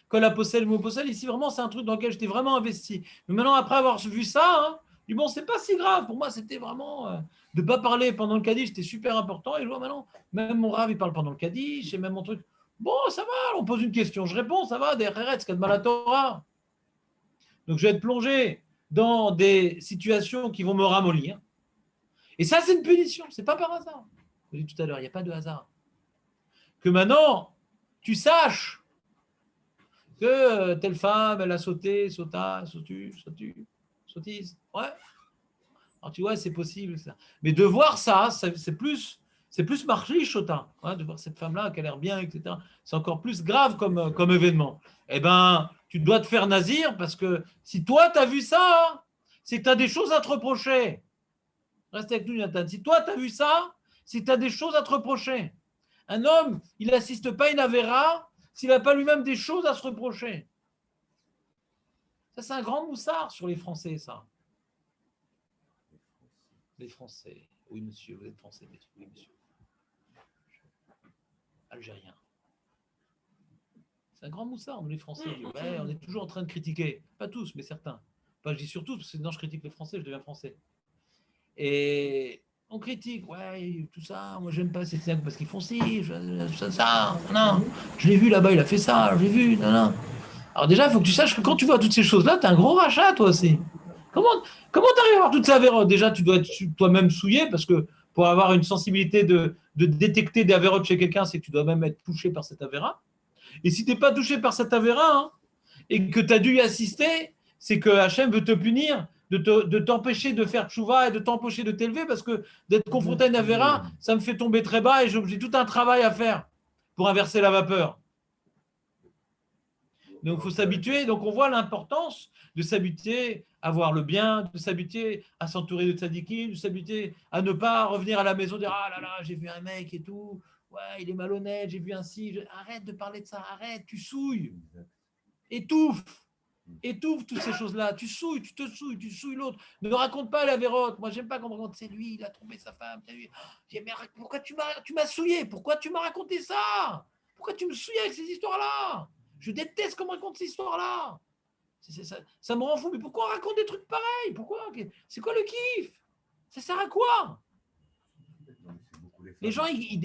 S1: Kol aposel, bemou posel. Ici, vraiment, c'est un truc dans lequel j'étais vraiment investi. Mais maintenant, après avoir vu ça, je dis, bon, c'est pas si grave. Pour moi, c'était vraiment de ne pas parler pendant le Kaddish, c'était super important. Et je vois maintenant, même mon Rav, il parle pendant le Kaddish, et même mon truc. Bon, ça va, on pose une question, je réponds, ça va, des Eretz, Kadma la Torah. Donc, je vais être plongé dans des situations qui vont me ramollir. Et ça, c'est une punition, c'est pas par hasard. Je l'ai dit tout à l'heure, il n'y a pas de hasard. Que maintenant, tu saches que telle femme, elle a sauté, sottise. Ouais. Alors, tu vois, c'est possible, ça. Mais de voir ça, c'est plus C'est plus marché, Chota, de voir cette femme-là qui a l'air bien, etc. C'est encore plus grave comme événement. Eh bien, tu dois te faire nazir parce que si toi, tu as vu ça, c'est que tu as des choses à te reprocher. Reste avec nous, Nathan. Si toi, tu as vu ça, c'est que tu as des choses à te reprocher. Un homme, il n'assiste pas à une avéra s'il n'a pas lui-même des choses à se reprocher. Ça, c'est un grand moussard sur les Français, ça. Les Français. Oui, monsieur, vous êtes Français. Oui, monsieur. Algérien. C'est un grand moussard, nous les Français. Ouais, on est toujours en train de critiquer. Pas tous, mais certains. Pas, je dis surtout, parce que sinon je critique les Français, je deviens français. Et on critique, ouais, tout ça, moi j'aime pas ces cercles parce qu'ils font ci, ça, non, je l'ai vu là-bas, il a fait ça, j'ai vu, non. Alors déjà, il faut que tu saches que quand tu vois toutes ces choses-là, tu as un gros rachat, toi aussi. Comment tu arrives à avoir toutes ces avérotes? Déjà, tu dois être toi-même souillé, parce que pour avoir une sensibilité de détecter des avérotes chez quelqu'un, c'est que tu dois même être touché par cette avéra. Et si tu n'es pas touché par cette avéra, et que tu as dû y assister, c'est que Hachem veut te punir, de t'empêcher de faire tchouva et de t'empêcher de t'élever, parce que d'être confronté à une avéra, ça me fait tomber très bas et j'ai tout un travail à faire pour inverser la vapeur. Donc il faut s'habituer. Donc on voit l'importance de s'habituer à voir le bien, de s'habituer à s'entourer de tzadikim, de s'habituer à ne pas revenir à la maison et dire ah là là, j'ai vu un mec et tout, ouais, il est malhonnête, j'ai vu un ci. Arrête de parler de ça, arrête, tu souilles. Étouffe toutes ces choses-là. Tu souilles, tu te souilles, tu souilles l'autre. Ne raconte pas la vérote. Moi, j'aime pas qu'on me raconte, c'est lui, il a trompé sa femme. Mais pourquoi tu m'as souillé? Pourquoi tu m'as raconté ça? Pourquoi tu me souilles avec ces histoires-là? Je déteste qu'on me raconte ces histoires-là. Ça me rend fou. Mais pourquoi on raconte des trucs pareils? Pourquoi? C'est quoi le kiff? Ça sert à quoi? Les gens, ils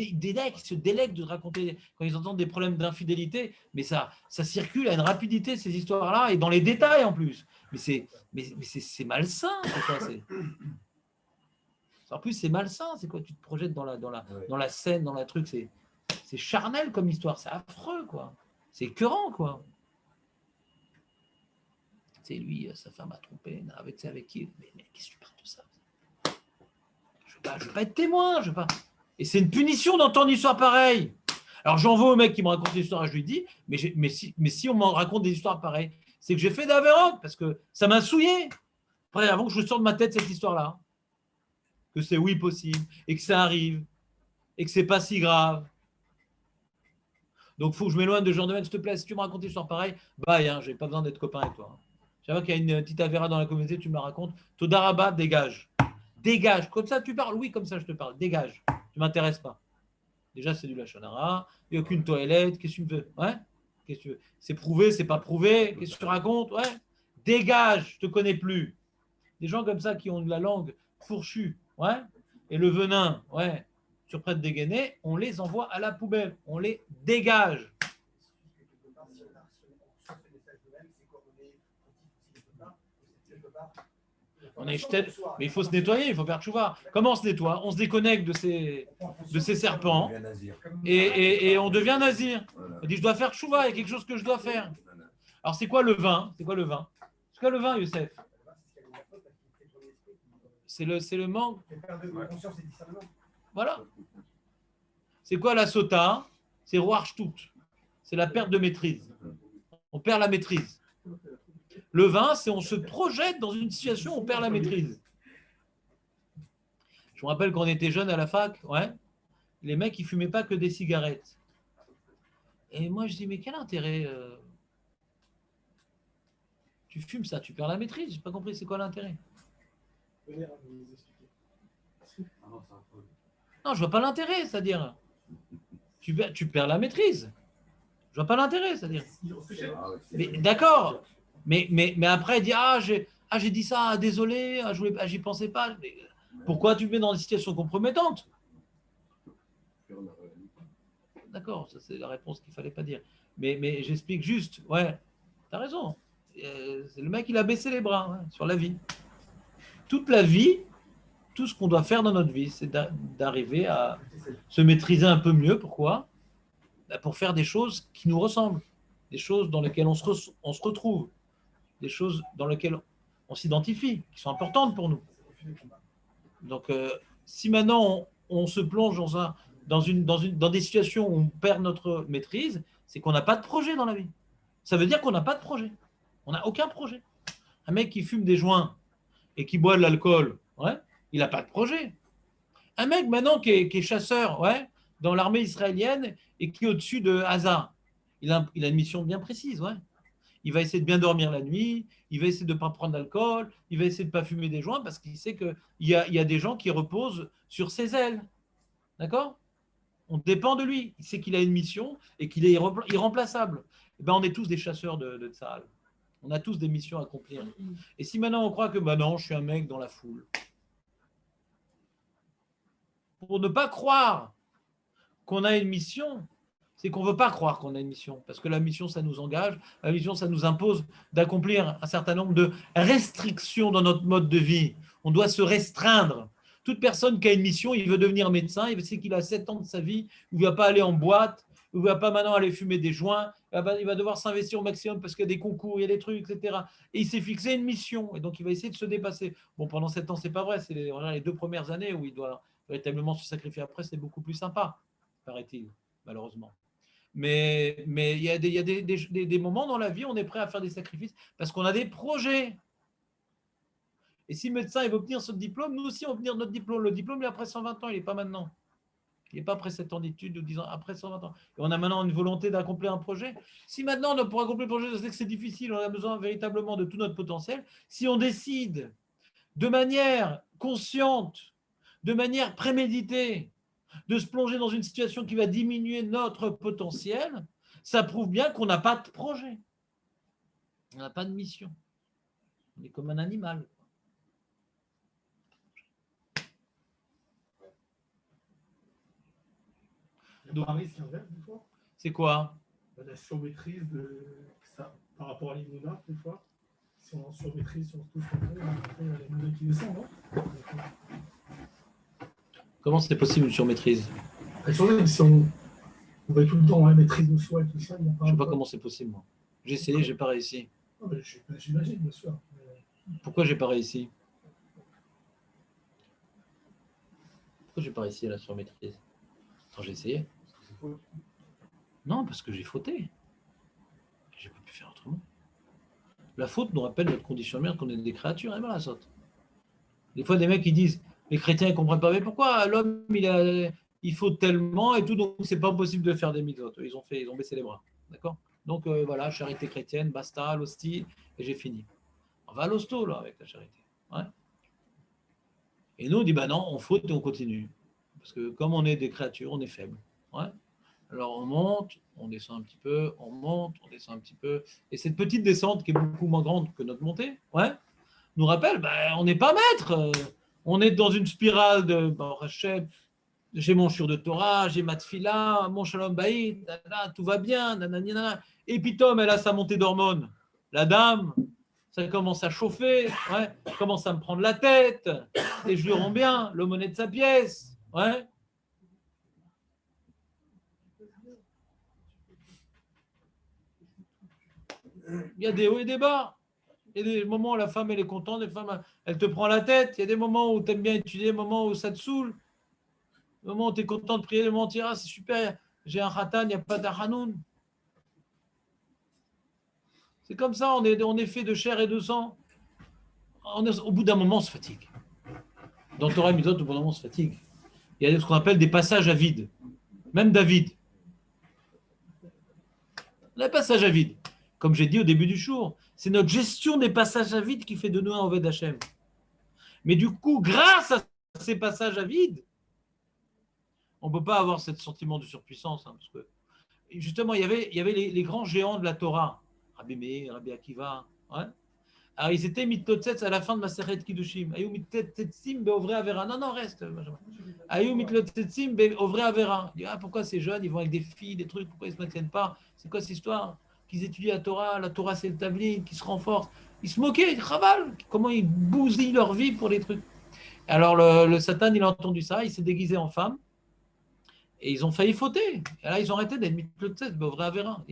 S1: se délèguent de raconter quand ils entendent des problèmes d'infidélité, mais ça circule à une rapidité, ces histoires-là, et dans les détails en plus. Mais c'est malsain, c'est quoi? En plus, c'est malsain, c'est quoi? Tu te projettes dans la scène, dans la truc, c'est charnel comme histoire, c'est affreux, quoi. C'est écœurant, quoi. C'est lui, sa femme a trompé, avec qui? Mais qu'est-ce que tu parles de ça? Je veux pas être témoin, je veux pas. Et c'est une punition d'entendre une histoire pareille. Alors j'en veux au mec qui me raconte des histoires, je lui dis, mais si on m'en raconte des histoires pareilles, c'est que j'ai fait d'avérote, parce que ça m'a souillé. Après, avant que je sorte de ma tête cette histoire-là, que c'est oui possible, et que ça arrive, et que c'est pas si grave. Donc il faut que je m'éloigne de ce genre de mec, s'il te plaît, si tu me racontes des histoires pareilles, bye, j'ai pas besoin d'être copain avec toi. Je vois qu'il y a une petite avéra dans la communauté, tu me la racontes, Todaraba, dégage. Dégage, comme ça tu parles, oui, comme ça je te parle, dégage. Tu ne m'intéresses pas. Déjà, c'est du lachonara, il n'y a aucune toilette, qu'est-ce que tu veux? Ouais? Qu'est-ce que tu veux? C'est prouvé, c'est pas prouvé, qu'est-ce que tu racontes? Ouais? Dégage, je ne te connais plus. Des gens comme ça qui ont de la langue fourchue, ouais? Et le venin, ouais, sur près de dégainer, on les envoie à la poubelle, on les dégage. On est jeté, mais il faut se nettoyer, il faut faire tchouva. Comment on se nettoie? On se déconnecte de ces serpents et on devient nazir. On dit je dois faire tchouva, il y a quelque chose que je dois faire. Alors c'est quoi le vin? C'est quoi le vin? C'est quoi le vin, Youssef? C'est le manque. Voilà. C'est quoi la sota? C'est roarshtut. C'est la perte de maîtrise. On perd la maîtrise. Le vin, c'est on se projette dans une situation où on perd la maîtrise. Je me rappelle quand on était jeune à la fac, ouais, les mecs, ils fumaient pas que des cigarettes. Et moi, je dis, mais quel intérêt tu fumes ça, tu perds la maîtrise. J'ai pas compris, c'est quoi l'intérêt? Non, je vois pas l'intérêt, c'est-à-dire, tu perds la maîtrise. Je vois pas l'intérêt, c'est-à-dire. Mais d'accord. Mais après, il dit j'ai dit ça, désolé, j'y pensais pas. Mais pourquoi tu me mets dans des situations compromettantes? D'accord, ça c'est la réponse qu'il fallait pas dire. Mais j'explique juste, ouais, tu as raison. C'est le mec, il a baissé les bras sur la vie. Toute la vie, tout ce qu'on doit faire dans notre vie, c'est d'arriver à se maîtriser un peu mieux. Pourquoi? Pour faire des choses qui nous ressemblent, des choses dans lesquelles on se retrouve. Des choses dans lesquelles on s'identifie, qui sont importantes pour nous. Donc, si maintenant on se plonge dans des situations où on perd notre maîtrise, c'est qu'on n'a pas de projet dans la vie. Ça veut dire qu'on n'a pas de projet. On n'a aucun projet. Un mec qui fume des joints et qui boit de l'alcool, ouais, il n'a pas de projet. Un mec maintenant qui est chasseur, ouais, dans l'armée israélienne et qui est au-dessus de Gaza, il a une mission bien précise, ouais. Il va essayer de bien dormir la nuit, il va essayer de ne pas prendre d'alcool, il va essayer de ne pas fumer des joints parce qu'il sait qu'il y a des gens qui reposent sur ses ailes. D'accord? On dépend de lui. Il sait qu'il a une mission et qu'il est irremplaçable. Eh ben, on est tous des chasseurs de Tsahal. On a tous des missions à accomplir. Et si maintenant on croit que bah non, je suis un mec dans la foule. Pour ne pas croire qu'on a une mission, c'est qu'on ne veut pas croire qu'on a une mission. Parce que la mission, ça nous engage. La mission, ça nous impose d'accomplir un certain nombre de restrictions dans notre mode de vie. On doit se restreindre. Toute personne qui a une mission, il veut devenir médecin, il sait qu'il a 7 ans de sa vie, où il ne va pas aller en boîte, où il ne va pas maintenant aller fumer des joints, il va devoir s'investir au maximum parce qu'il y a des concours, il y a des trucs, etc. Et il s'est fixé une mission, et donc il va essayer de se dépasser. Bon, pendant 7 ans, ce n'est pas vrai, c'est les 2 premières années où il doit véritablement se sacrifier. Après, c'est beaucoup plus sympa, paraît-il, malheureusement. Mais il y a des moments dans la vie où on est prêt à faire des sacrifices parce qu'on a des projets. Et si le médecin il veut obtenir ce diplôme, nous aussi on va obtenir notre diplôme. Le diplôme il est après 120 ans, il n'est pas maintenant. Il n'est pas après 7 ans d'études ou 10 ans, après 120 ans. Et on a maintenant une volonté d'accomplir un projet. Si maintenant, pour accomplir le projet, je sais que c'est difficile, on a besoin véritablement de tout notre potentiel. Si on décide de manière consciente, de manière préméditée, de se plonger dans une situation qui va diminuer notre potentiel, ça prouve bien qu'on n'a pas de projet. On n'a pas de mission. On est comme un animal.
S2: Donc, Paris, c'est inverse, des fois.
S1: C'est quoi?
S2: La surmaîtrise de ça par rapport à l'immunat, des fois. Si on est en surmaîtrise, si on se touche un peu, il y a l'immunat qui descend, non?
S1: Comment c'est possible une surmaîtrise?
S2: Si on va tout le temps la maîtrise de soi et tout ça, il n'y a pas.
S1: Je ne sais pas comment c'est possible, moi. J'ai essayé, je n'ai pas réussi.
S2: J'imagine, bien sûr.
S1: Pourquoi je n'ai pas réussi? Pourquoi je n'ai pas réussi à la surmaîtrise? Attends, j'ai essayé. Non, parce que j'ai fauté. Je n'ai pas pu faire autrement. La faute nous rappelle notre condition humaine, qu'on est des créatures, et voilà, ça saute. Des fois, des mecs qui disent, les chrétiens ne comprennent pas, mais pourquoi l'homme, il faut tellement et tout, donc c'est pas possible de faire des mitzvot. Ils ont baissé les bras. D'accord? Donc voilà, charité chrétienne, basta, l'hostie, et j'ai fini. On va à l'hosto, là, avec la charité. Ouais. Et nous, on dit, bah non, on faute et on continue. Parce que comme on est des créatures, on est faible. Ouais. Alors on monte, on descend un petit peu, on monte, on descend un petit peu. Et cette petite descente, qui est beaucoup moins grande que notre montée, ouais, nous rappelle, bah, on n'est pas maître. On est dans une spirale de j'ai mon shiur de Torah, j'ai ma tfila, mon shalom baït, tout va bien, nanana. Et puis Tom, elle a sa montée d'hormones. La dame, ça commence à chauffer, ouais, commence à me prendre la tête, et je lui rends bien l'aumônier de sa pièce. Ouais. Il y a des hauts et des bas. Il y a des moments où la femme elle est contente, des femmes elle te prend la tête. Il y a des moments où tu aimes bien étudier, des moments où ça te saoule. Des moments où tu es content de prier, des moments où tu dis, ah, c'est super, j'ai un khatan, il n'y a pas d'achanoun. C'est comme ça, on est fait de chair et de sang. Au bout d'un moment, on se fatigue. Dans Torah Mitzvot, au bout d'un moment, on se fatigue. Il y a ce qu'on appelle des passages à vide. Même David. Les passages à vide. Comme j'ai dit au début du jour, c'est notre gestion des passages à vide qui fait de nous un Oved Hashem. Mais du coup, grâce à ces passages à vide, on ne peut pas avoir ce sentiment de surpuissance. Parce que justement, il y avait les grands géants de la Torah. Rabbi Meir, Rabbi Akiva. Ouais. Alors, ils étaient mitlotzets à la fin de Masechet Kiddushim. Ayou mitlotzim be'ovrei avera. Non, reste. Ayou mitlotzim be'ovrei avera. Pourquoi ces jeunes, ils vont avec des filles, des trucs, pourquoi ils ne se maintiennent pas? C'est quoi cette histoire? Qu'ils étudient la Torah c'est le Tavlin, qu'ils se renforcent. Ils se moquaient, ils chaval. Comment ils bousillent leur vie pour les trucs. Alors, le Satan, il a entendu ça, il s'est déguisé en femme. Et ils ont failli fauter. Et là, ils ont arrêté d'être mitlotzets be'ovrei avera.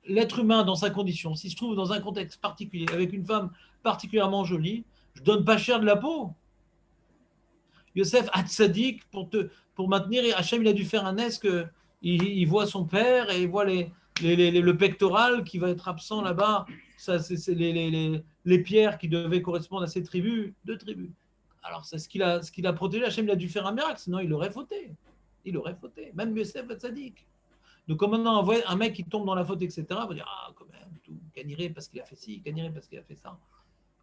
S1: L'être humain dans sa condition, s'il se trouve dans un contexte particulier, avec une femme particulièrement jolie, je donne pas cher de la peau. Yosef Hatzadik, pour maintenir, Hachem, il a dû faire un est que il voit son père et il voit le pectoral qui va être absent là-bas. Ça, c'est les pierres qui devaient correspondre à ces tribus, 2 tribus. Alors, c'est ce qu'il a protégé. Hachem, il a dû faire un miracle, sinon il aurait fauté. Il aurait fauté. Même Yosef Hatzadik. Donc, comme maintenant, on voit un mec qui tombe dans la faute, etc., on va dire, ah, quand même, tout, Caniré parce qu'il a fait ci, Caniré parce qu'il a fait ça.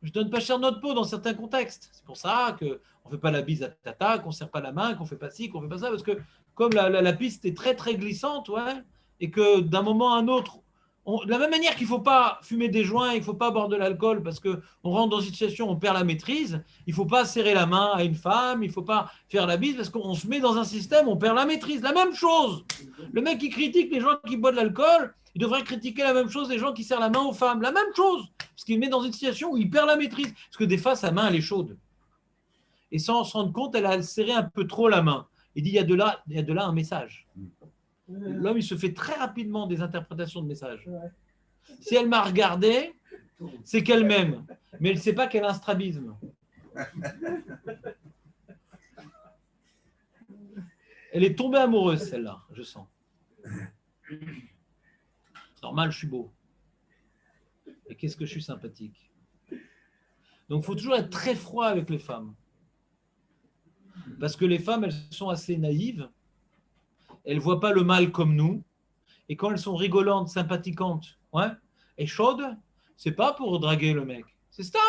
S1: Je ne donne pas cher notre peau dans certains contextes. C'est pour ça qu'on ne fait pas la bise à tata, qu'on ne serre pas la main, qu'on ne fait pas ci, qu'on ne fait pas ça, parce que comme la piste est très, très glissante, ouais, et que d'un moment à un autre, de la même manière qu'il ne faut pas fumer des joints, il ne faut pas boire de l'alcool, parce qu'on rentre dans une situation où on perd la maîtrise, il ne faut pas serrer la main à une femme, il ne faut pas faire la bise, parce qu'on se met dans un système où on perd la maîtrise. La même chose. Le mec qui critique les gens qui boivent de l'alcool, il devrait critiquer la même chose des gens qui serrent la main aux femmes. La même chose. Parce qu'il met dans une situation où il perd la maîtrise. Parce que des fois, sa main, elle est chaude. Et sans se rendre compte, elle a serré un peu trop la main. Il dit, il y a de là un message. L'homme, il se fait très rapidement des interprétations de messages. Si elle m'a regardé, c'est qu'elle m'aime. Mais elle ne sait pas qu'elle a un strabisme. Elle est tombée amoureuse, celle-là, je sens. Normal, je suis beau. Et qu'est-ce que je suis sympathique. Donc, il faut toujours être très froid avec les femmes. Parce que les femmes, elles sont assez naïves. Elles ne voient pas le mal comme nous. Et quand elles sont rigolantes, sympathiquantes, ouais, et chaudes, c'est pas pour draguer le mec. C'est stam.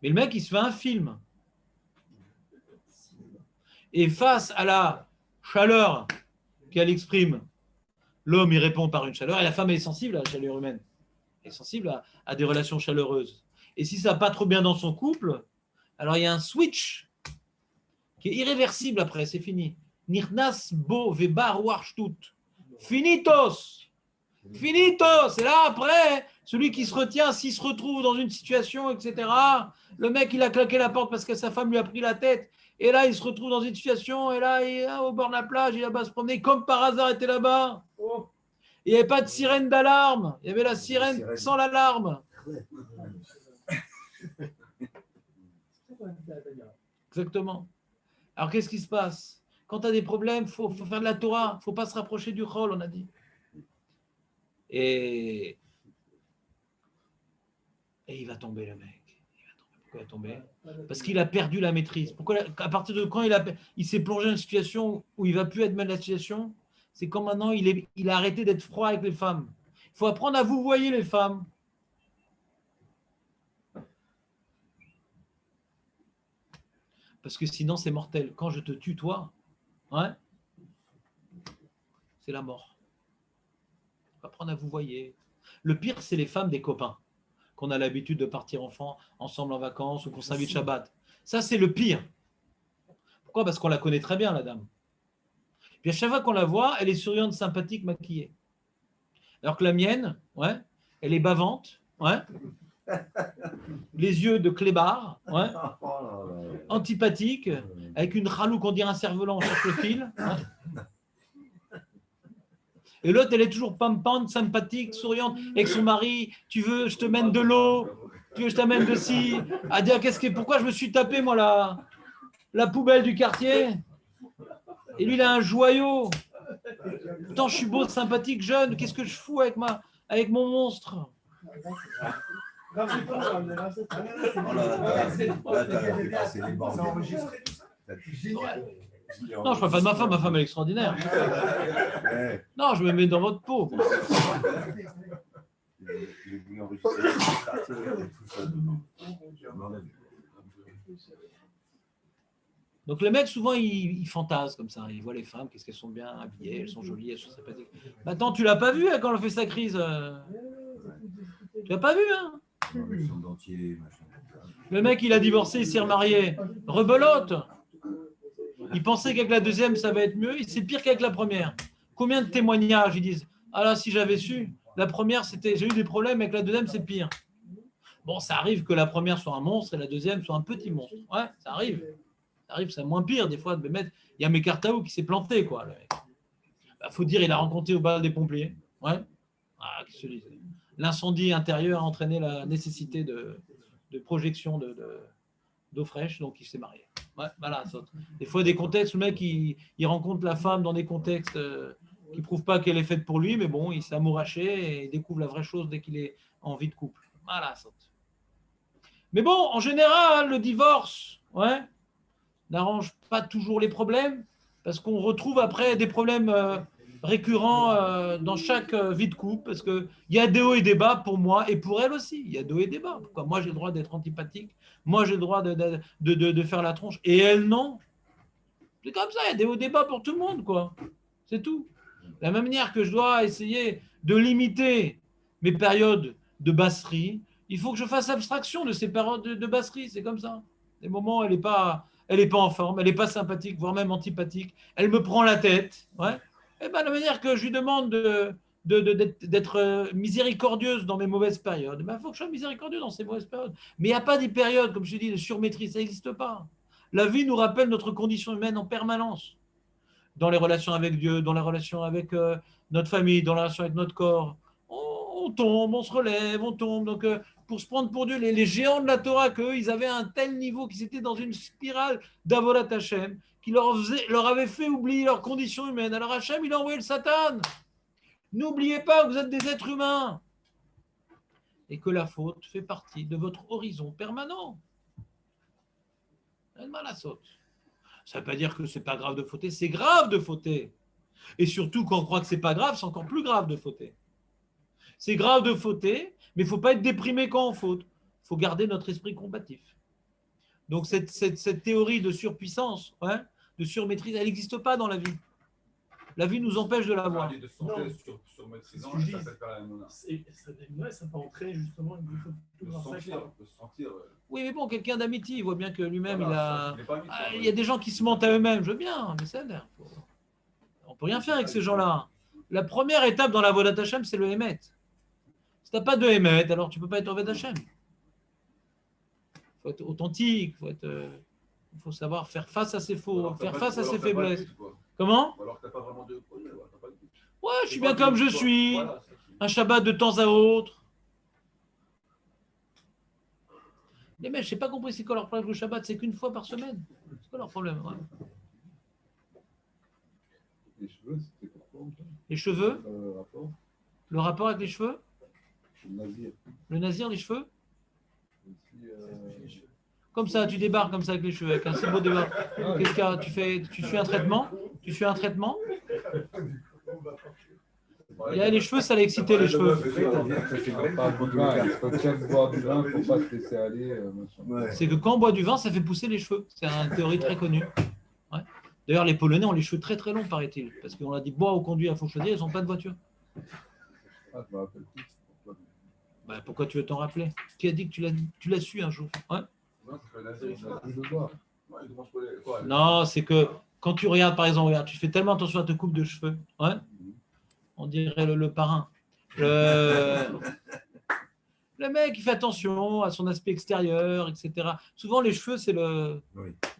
S1: Mais le mec, il se fait un film. Et face à la chaleur qu'elle exprime, l'homme, il répond par une chaleur, et la femme est sensible à la chaleur humaine. Elle est sensible à des relations chaleureuses. Et si ça va pas trop bien dans son couple, alors il y a un switch qui est irréversible après, c'est fini. Nirnas bo vebar warshtut. Finitos. Finitos. Et là, après, celui qui se retient, s'il se retrouve dans une situation, etc., le mec, il a claqué la porte parce que sa femme lui a pris la tête. Et là, il se retrouve dans une situation, et là, il est au bord de la plage, il va se promener, comme par hasard, était là-bas. Oh. Il n'y avait pas de sirène d'alarme. Il y avait la sirène sans l'alarme. Exactement. Alors, qu'est-ce qui se passe? Quand tu as des problèmes, il faut faire de la Torah. Il ne faut pas se rapprocher du Chol, on a dit. Et il va tomber, le mec. Pourquoi il va tomber? Parce qu'il a perdu la maîtrise. Pourquoi? À partir de quand il s'est plongé dans une situation où il ne va plus être mal de la situation? C'est quand maintenant il a arrêté d'être froid avec les femmes. Il faut apprendre à vous voyer les femmes. Parce que sinon, c'est mortel. Quand je te tue, toi, ouais, c'est la mort. Il faut apprendre à vous voyer. Le pire, c'est les femmes des copains, qu'on a l'habitude de partir ensemble en vacances ou qu'on s'invite Shabbat. Ça, c'est le pire. Pourquoi? Parce qu'on la connaît très bien, la dame. Puis à chaque fois qu'on la voit, elle est souriante, sympathique, maquillée. Alors que la mienne, ouais, elle est bavante, ouais, les yeux de clébard, ouais, antipathique, avec une ralouk, on dirait un cerf-volant, on cherche le fil. Ouais. Et l'autre, elle est toujours pampante, sympathique, souriante, avec son mari. Tu veux, je te mène de l'eau. Tu veux, je t'amène de ci. À dire, pourquoi je me suis tapé, moi, la poubelle du quartier? Et lui, il a un joyau. Pourtant, je suis beau, sympathique, jeune. Qu'est-ce que je fous avec mon monstre?
S7: Non, je
S1: ne parle pas de ma femme elle est extraordinaire. Non, je me mets dans votre peau. Donc les mecs, souvent, ils fantasment comme ça. Ils voient les femmes, qu'est-ce qu'elles sont bien habillées, elles sont jolies, elles sont sympathiques. Maintenant, tu l'as pas vu quand elle fait sa crise. Tu l'as pas vu, hein? Le mec, il a divorcé, il s'est remarié. Rebelote. Il pensait qu'avec la deuxième, ça va être mieux. C'est pire qu'avec la première. Combien de témoignages ils disent? Ah là, si j'avais su, la première, j'ai eu des problèmes, avec la deuxième, c'est pire. Bon, ça arrive que la première soit un monstre et la deuxième soit un petit monstre. Ouais, ça arrive. Ça arrive, c'est moins pire des fois de me mettre. Il y a Mekartaou qui s'est planté, quoi. Le mec. Faut dire, il a rencontré au bal des pompiers. Ouais. Ah, qu'est-ce que je dis? L'incendie intérieur a entraîné la nécessité de projection d'eau fraîche, donc il s'est marié. Ouais, voilà, des fois, des contextes où le mec, il rencontre la femme dans des contextes qui ne prouvent pas qu'elle est faite pour lui, mais bon, il s'est amouraché et il découvre la vraie chose dès qu'il est en vie de couple. Voilà, ça. Mais bon, en général, le divorce, ouais, n'arrange pas toujours les problèmes, parce qu'on retrouve après des problèmes récurrents dans chaque vie de couple, parce qu'il y a des hauts et des bas pour moi, et pour elle aussi, il y a des hauts et des bas. Pourquoi moi j'ai le droit d'être antipathique, moi j'ai le droit de faire la tronche, et elle non. C'est comme ça, il y a des hauts et des bas pour tout le monde, quoi. C'est tout. De la même manière que je dois essayer de limiter mes périodes de basserie, il faut que je fasse abstraction de ces périodes de basserie, c'est comme ça. Des moments où elle n'est pas en forme, elle n'est pas sympathique, voire même antipathique, elle me prend la tête. Ouais. Et ben, de la manière que je lui demande d'être miséricordieuse dans mes mauvaises périodes, il faut que je sois miséricordieux dans ces mauvaises périodes. Mais il n'y a pas des périodes, comme je dis, de surmaîtrise, ça n'existe pas. La vie nous rappelle notre condition humaine en permanence. Dans les relations avec Dieu, dans les relations avec notre famille, dans la relation avec notre corps. On tombe, on se relève, on tombe. Donc, pour se prendre pour Dieu, les géants de la Torah, qu'eux, ils avaient un tel niveau qu'ils étaient dans une spirale d'Avodat Hashem, qui leur avait fait oublier leurs conditions humaines. Alors Hashem, il a envoyé le Satan. N'oubliez pas que vous êtes des êtres humains. Et que la faute fait partie de votre horizon permanent. Elle m'a la saute. Ça ne veut pas dire que ce n'est pas grave de fauter, c'est grave de fauter. Et surtout, quand on croit que ce n'est pas grave, c'est encore plus grave de fauter. C'est grave de fauter, mais il ne faut pas être déprimé quand on faute. Il faut garder notre esprit combatif. Donc cette théorie de surpuissance, ouais, de surmaîtrise, elle n'existe pas dans la vie. La vie nous empêche de l'avoir.
S4: De santé surmaîtrisant, ça peut faire la mona.
S2: Ça peut entraîner justement une
S4: de sentir.
S1: Oui, mais bon, quelqu'un d'amitié, il voit bien que lui-même,
S4: voilà,
S1: il y a des gens qui se mentent à eux-mêmes. Je veux bien, mais ça, on ne peut rien faire avec ces gens-là. La première étape dans la voie d'Hachem, c'est le Hémet. Si tu n'as pas de Hémet, alors tu ne peux pas être en voie d'Hachem. Il faut être authentique, il faut savoir faire face à ses faux, faire face à ses faiblesses. Comment?
S4: Alors que tu n'as pas vraiment de projet.
S1: Ouais, je suis bien comme je suis. Un Shabbat de temps à autre. Les mecs, je n'ai pas compris c'est quoi leur problème avec le Shabbat, c'est qu'une fois par semaine. C'est quoi leur problème? Ouais.
S10: Les cheveux, c'était pourquoi?
S1: Les cheveux? Le rapport avec les cheveux?
S10: Le nazir.
S1: Le nazir, les cheveux?
S10: Aussi,
S1: Comme ça, tu débarques comme ça avec les cheveux, avec un si beau débat. Qu'est-ce qu'il y a? Tu suis un traitement? Tu suis un traitement? Il y a les cheveux, ça l'a excité, les cheveux. C'est que quand on boit du vin, ça fait pousser les cheveux. C'est une théorie très connue. Ouais. D'ailleurs, les Polonais ont les cheveux très très longs, paraît-il. Parce qu'on a dit bois ou conduire, il faut choisir, ils n'ont pas de voiture. Bah, pourquoi tu veux t'en rappeler? Qui a dit que tu l'as su un jour? Ouais. Non, c'est que quand tu regardes, par exemple, regarde, tu fais tellement attention à ta coupe de cheveux. Ouais. On dirait le parrain. Le mec, il fait attention à son aspect extérieur, etc. Souvent, les cheveux, c'est le...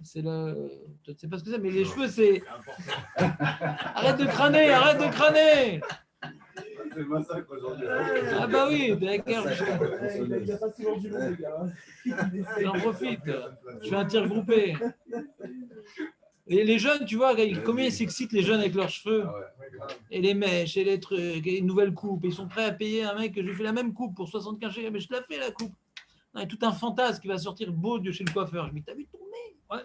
S1: Je ne sais pas ce que c'est, mais les cheveux, c'est... Arrête de crâner, arrête de crâner.
S4: C'est le massacre aujourd'hui.
S1: Ah bah oui, d'accord.
S2: Il n'y a pas souvent du monde, les gars.
S1: J'en profite. Je fais un tir groupé. Et les jeunes, tu vois, combien ils s'excitent les jeunes avec leurs cheveux, et les mèches, et les trucs, et une nouvelle coupe. Ils sont prêts à payer un mec que je fais la même coupe pour 75 €, mais je te la fais la coupe. Il y a tout un fantasme qui va sortir beau de chez le coiffeur. Je me dis, t'as vu ton nez? Ouais.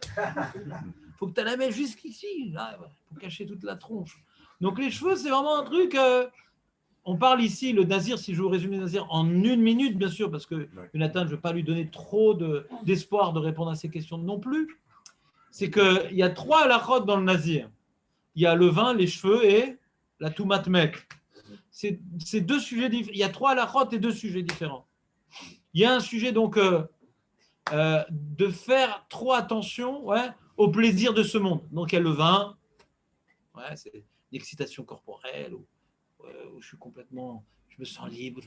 S1: Faut que tu la mettes jusqu'ici, là, pour cacher toute la tronche. Donc les cheveux, c'est vraiment un truc. On parle ici, le nazir, si je vous résume le nazir, en 1 minute, bien sûr, parce que Jonathan, je ne veux pas lui donner trop d'espoir de répondre à ces questions non plus. C'est qu'il y a 3 halakhot dans le nazir. Il y a le vin, les cheveux et la toumat met. C'est 2 sujets différents. Il y a 3 halakhot et 2 sujets différents. Il y a un sujet donc de faire trop attention au plaisir de ce monde. Donc il y a le vin, c'est l'excitation corporelle, où je suis complètement, je me sens libre,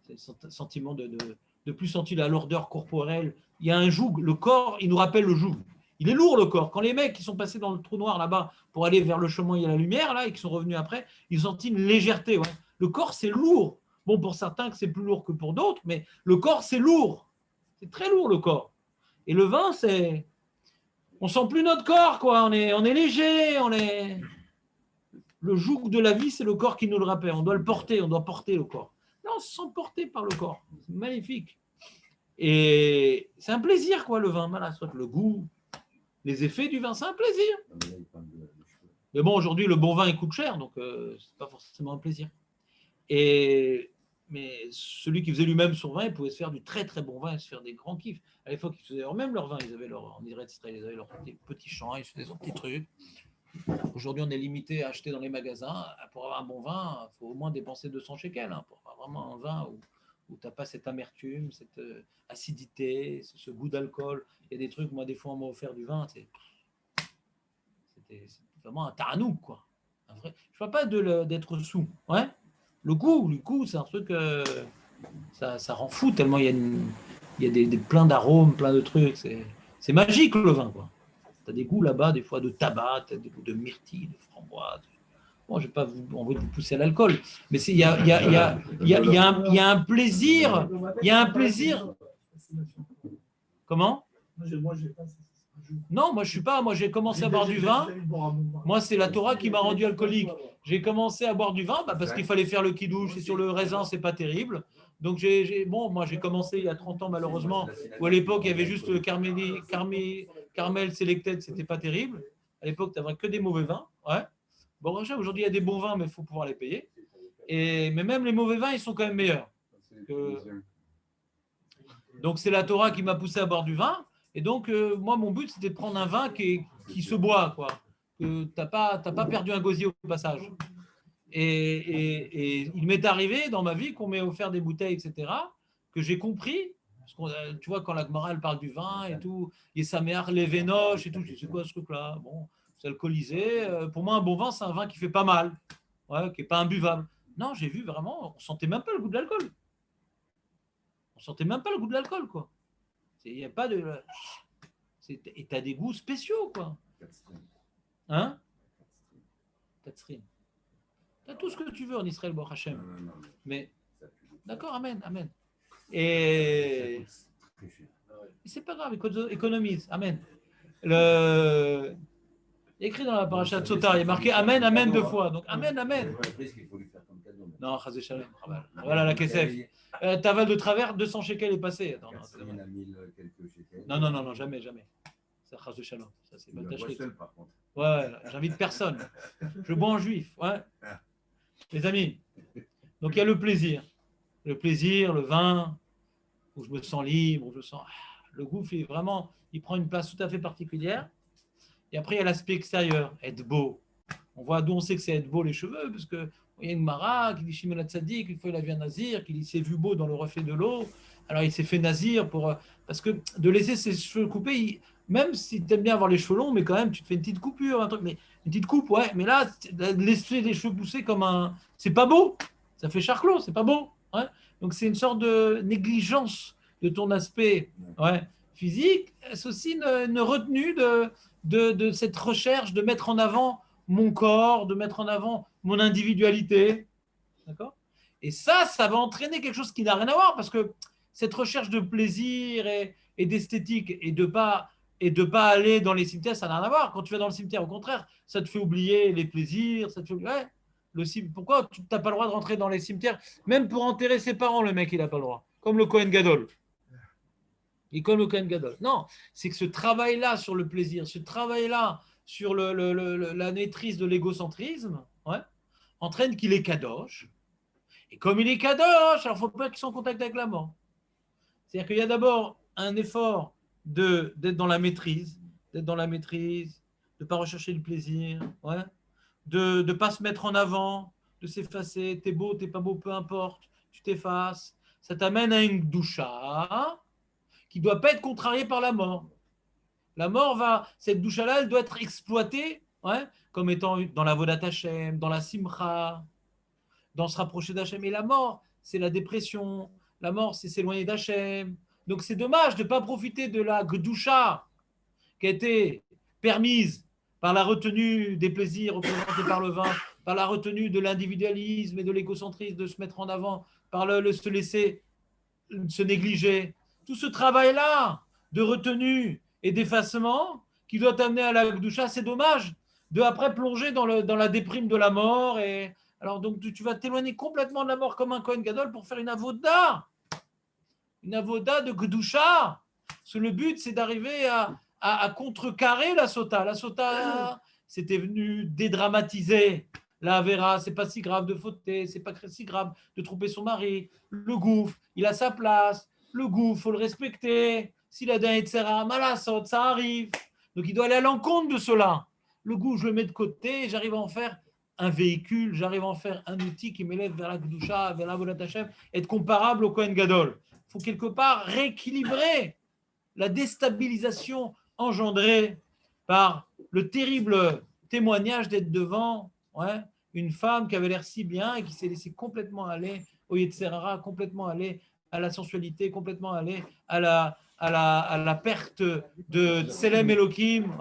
S1: c'est le sentiment de plus sentir la lourdeur corporelle. Il y a un joug, le corps, il nous rappelle le joug. Il est lourd le corps. Quand les mecs qui sont passés dans le trou noir là-bas pour aller vers le chemin où il y a la lumière là et qui sont revenus après, ils ont senti une légèreté. Ouais. Le corps c'est lourd. Bon, pour certains que c'est plus lourd que pour d'autres, mais le corps c'est lourd. C'est très lourd le corps. Et le vin c'est On sent plus notre corps, quoi. On est léger, Le joug de la vie, c'est le corps qui nous le rappelle. On doit le porter, on doit porter le corps. Là, on se sent porté par le corps. C'est magnifique. Et c'est un plaisir, quoi, le vin. Voilà, soit le goût, les effets du vin, c'est un plaisir. Mais bon, aujourd'hui, le bon vin, il coûte cher, donc c'est pas forcément un plaisir. Mais celui qui faisait lui-même son vin, il pouvait se faire du très très bon vin et se faire des grands kiffs. À l'époque, ils faisaient eux-mêmes leur vin. Ils avaient en Eretz Israël, ils avaient leurs petits champs, ils faisaient leurs petits trucs. Aujourd'hui, on est limité à acheter dans les magasins. Pour avoir un bon vin, il faut au moins dépenser 200 shekels pour avoir vraiment un vin où tu n'as pas cette amertume, cette acidité, ce goût d'alcool. Il y a des trucs, moi, des fois, on m'a offert du vin. C'était vraiment un taranouk, quoi. Un vrai... Je ne parle pas d'être sous. Ouais. Le goût, c'est un truc, ça rend fou tellement il y a plein d'arômes, plein de trucs. C'est magique, le vin, quoi. Tu as des goûts là-bas, des fois de tabac, tu as des goûts de myrtille, de framboise. Bon, je n'ai pas envie de vous pousser à l'alcool, mais il y a un plaisir. Il y a un plaisir. Comment ? Non, moi je suis pas. Moi j'ai commencé à boire du vin. Moi c'est la Torah qui m'a rendu alcoolique. J'ai commencé à boire du vin parce qu'il fallait faire le kidouche et sur le raisin c'est pas terrible. Donc moi j'ai commencé il y a 30 ans malheureusement où à l'époque il y avait juste le Carmel Selected, c'était pas terrible. À l'époque tu n'avais que des mauvais vins. Ouais. Bon aujourd'hui il y a des bons vins mais il faut pouvoir les payer. Mais même les mauvais vins ils sont quand même meilleurs. Donc c'est la Torah qui m'a poussé à boire du vin. Et donc, moi, mon but, c'était de prendre un vin qui se boit, quoi. Que tu n'as pas perdu un gosier au passage. Et il m'est arrivé dans ma vie qu'on m'ait offert des bouteilles, etc., que j'ai compris. Parce que, tu vois, quand la Gemara, elle parle du vin et tout, et sa mère, les vénoches et tout, je dis, c'est quoi ce truc-là ? Bon, c'est alcoolisé. Pour moi, un bon vin, c'est un vin qui fait pas mal, ouais, qui n'est pas imbuvable. Non, j'ai vu vraiment, on sentait même pas le goût de l'alcool. On sentait même pas le goût de l'alcool, quoi. Il n'y a pas de. Et tu as des goûts spéciaux, quoi. Hein ? Tu as tout ce que tu veux en Israël, Baruch Hashem. Mais, d'accord, amen, amen. Et c'est pas grave, économise, amen. Écrit dans la paracha de Sotar, il est marqué amen, amen 2 fois. Donc, amen, amen. Non, Chazé Shalem, voilà la KSF. T'avales de travers, 200 shekels est passé. Attends, non, jamais. C'est Chazé Shalom. Ça, c'est par contre. Ouais, j'invite personne. Je bois en juif. Ouais. Les amis, donc il y a le plaisir, le vin, où je me sens libre, où je sens. Le goût, vraiment, il prend une place tout à fait particulière. Et après, il y a l'aspect extérieur, être beau. On voit d'où on sait que c'est être beau les cheveux, parce que il y a une Mara qui dit Shimon Tzadik, une fois il a vu un nazir, qu'il s'est vu beau dans le reflet de l'eau. Alors il s'est fait nazir parce que de laisser ses cheveux coupés, même si tu aimes bien avoir les cheveux longs, mais quand même tu te fais une petite coupure, un truc, mais une petite coupe, ouais. Mais là, laisser les cheveux pousser comme un, c'est pas beau. Ça fait charclos, c'est pas beau. Ouais. Donc c'est une sorte de négligence de ton aspect, ouais, physique. C'est aussi une retenue de cette recherche de mettre en avant mon corps, de mettre en avant mon individualité. D'accord ? Et ça va entraîner quelque chose qui n'a rien à voir, parce que cette recherche de plaisir et d'esthétique et de pas aller dans les cimetières, ça n'a rien à voir. Quand tu vas dans le cimetière, au contraire, ça te fait oublier les plaisirs, ça te fait oublier... Ouais, pourquoi tu n'as pas le droit de rentrer dans les cimetières ? Même pour enterrer ses parents, le mec, il n'a pas le droit. Comme le Kohen Gadol. Et comme le Kohen Gadol. Non, c'est que ce travail-là sur le plaisir, ce travail-là sur la maîtrise de l'égocentrisme, ouais, entraîne qu'il est kadosh. Et comme il est kadosh, alors il ne faut pas qu'il soit en contact avec la mort. C'est-à-dire qu'il y a d'abord un effort d'être dans la maîtrise, de ne pas rechercher le plaisir, ouais, de ne pas se mettre en avant, de s'effacer. T'es beau, t'es pas beau, peu importe, tu t'effaces. Ça t'amène à une doucha qui ne doit pas être contrariée par la mort. La mort cette doucha-là, elle doit être exploitée, ouais, comme étant dans la vodat Hashem, dans la simcha, dans se rapprocher d'Hachem. Et la mort, c'est la dépression. La mort, c'est s'éloigner d'Hachem. Donc c'est dommage de ne pas profiter de la gdoucha qui a été permise par la retenue des plaisirs représentés par le vin, par la retenue de l'individualisme et de l'égocentrisme, de se mettre en avant, par le se laisser se négliger. Tout ce travail-là de retenue et d'effacement, qui doit t'amener à la Gdusha, c'est dommage de après plonger dans la déprime de la mort. Et alors donc tu vas t'éloigner complètement de la mort comme un Kohen Gadol pour faire une avoda de Gdusha. Parce que le but, c'est d'arriver à contrecarrer la sota. La sota, c'était venu dédramatiser la Avera. C'est pas si grave de fauter, c'est pas si grave de tromper son mari. Le gouffre, il a sa place. Le gouffre, il faut le respecter. S'il a d'un Yetzera, malasot, ça arrive. Donc il doit aller à l'encontre de cela. Le gouffre, je le mets de côté et j'arrive à en faire un véhicule, j'arrive à en faire un outil qui m'élève vers la Kedusha, vers la Avodat Hashem, être comparable au Kohen Gadol. Il faut quelque part rééquilibrer la déstabilisation engendrée par le terrible témoignage d'être devant une femme qui avait l'air si bien et qui s'est laissée complètement aller au Yetzerara, complètement aller à la sensualité, complètement aller à la perte de Tselem Elohim,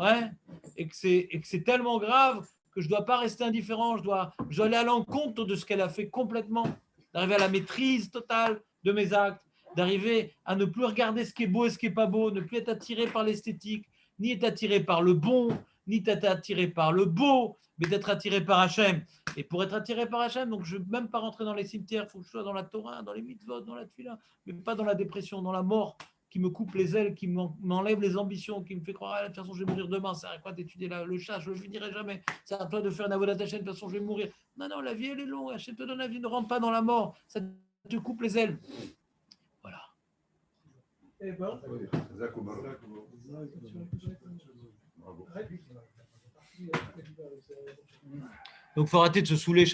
S1: et que c'est tellement grave que je ne dois pas rester indifférent, je dois aller à l'encontre de ce qu'elle a fait complètement, d'arriver à la maîtrise totale de mes actes, d'arriver à ne plus regarder ce qui est beau et ce qui n'est pas beau, ne plus être attiré par l'esthétique, ni être attiré par le bon, ni être attiré par le beau, mais d'être attiré par Hachem. Et pour être attiré par Hachem, donc je ne veux même pas rentrer dans les cimetières, il faut que je sois dans la Torah, dans les mitzvot, dans la tefila, mais pas dans la dépression, dans la mort qui me coupe les ailes, qui m'enlève les ambitions, qui me fait croire, de toute façon je vais mourir demain, ça à quoi d'étudier le chat, je ne le finirai jamais, c'est à toi de faire une avodat Hachem, de toute façon je vais mourir. Non, la vie elle est longue, Hachem te donne la vie, ne rentre pas dans la mort, ça te coupe les ailes. Voilà.
S2: Eh ben,
S1: Donc il faut arrêter de se saouler.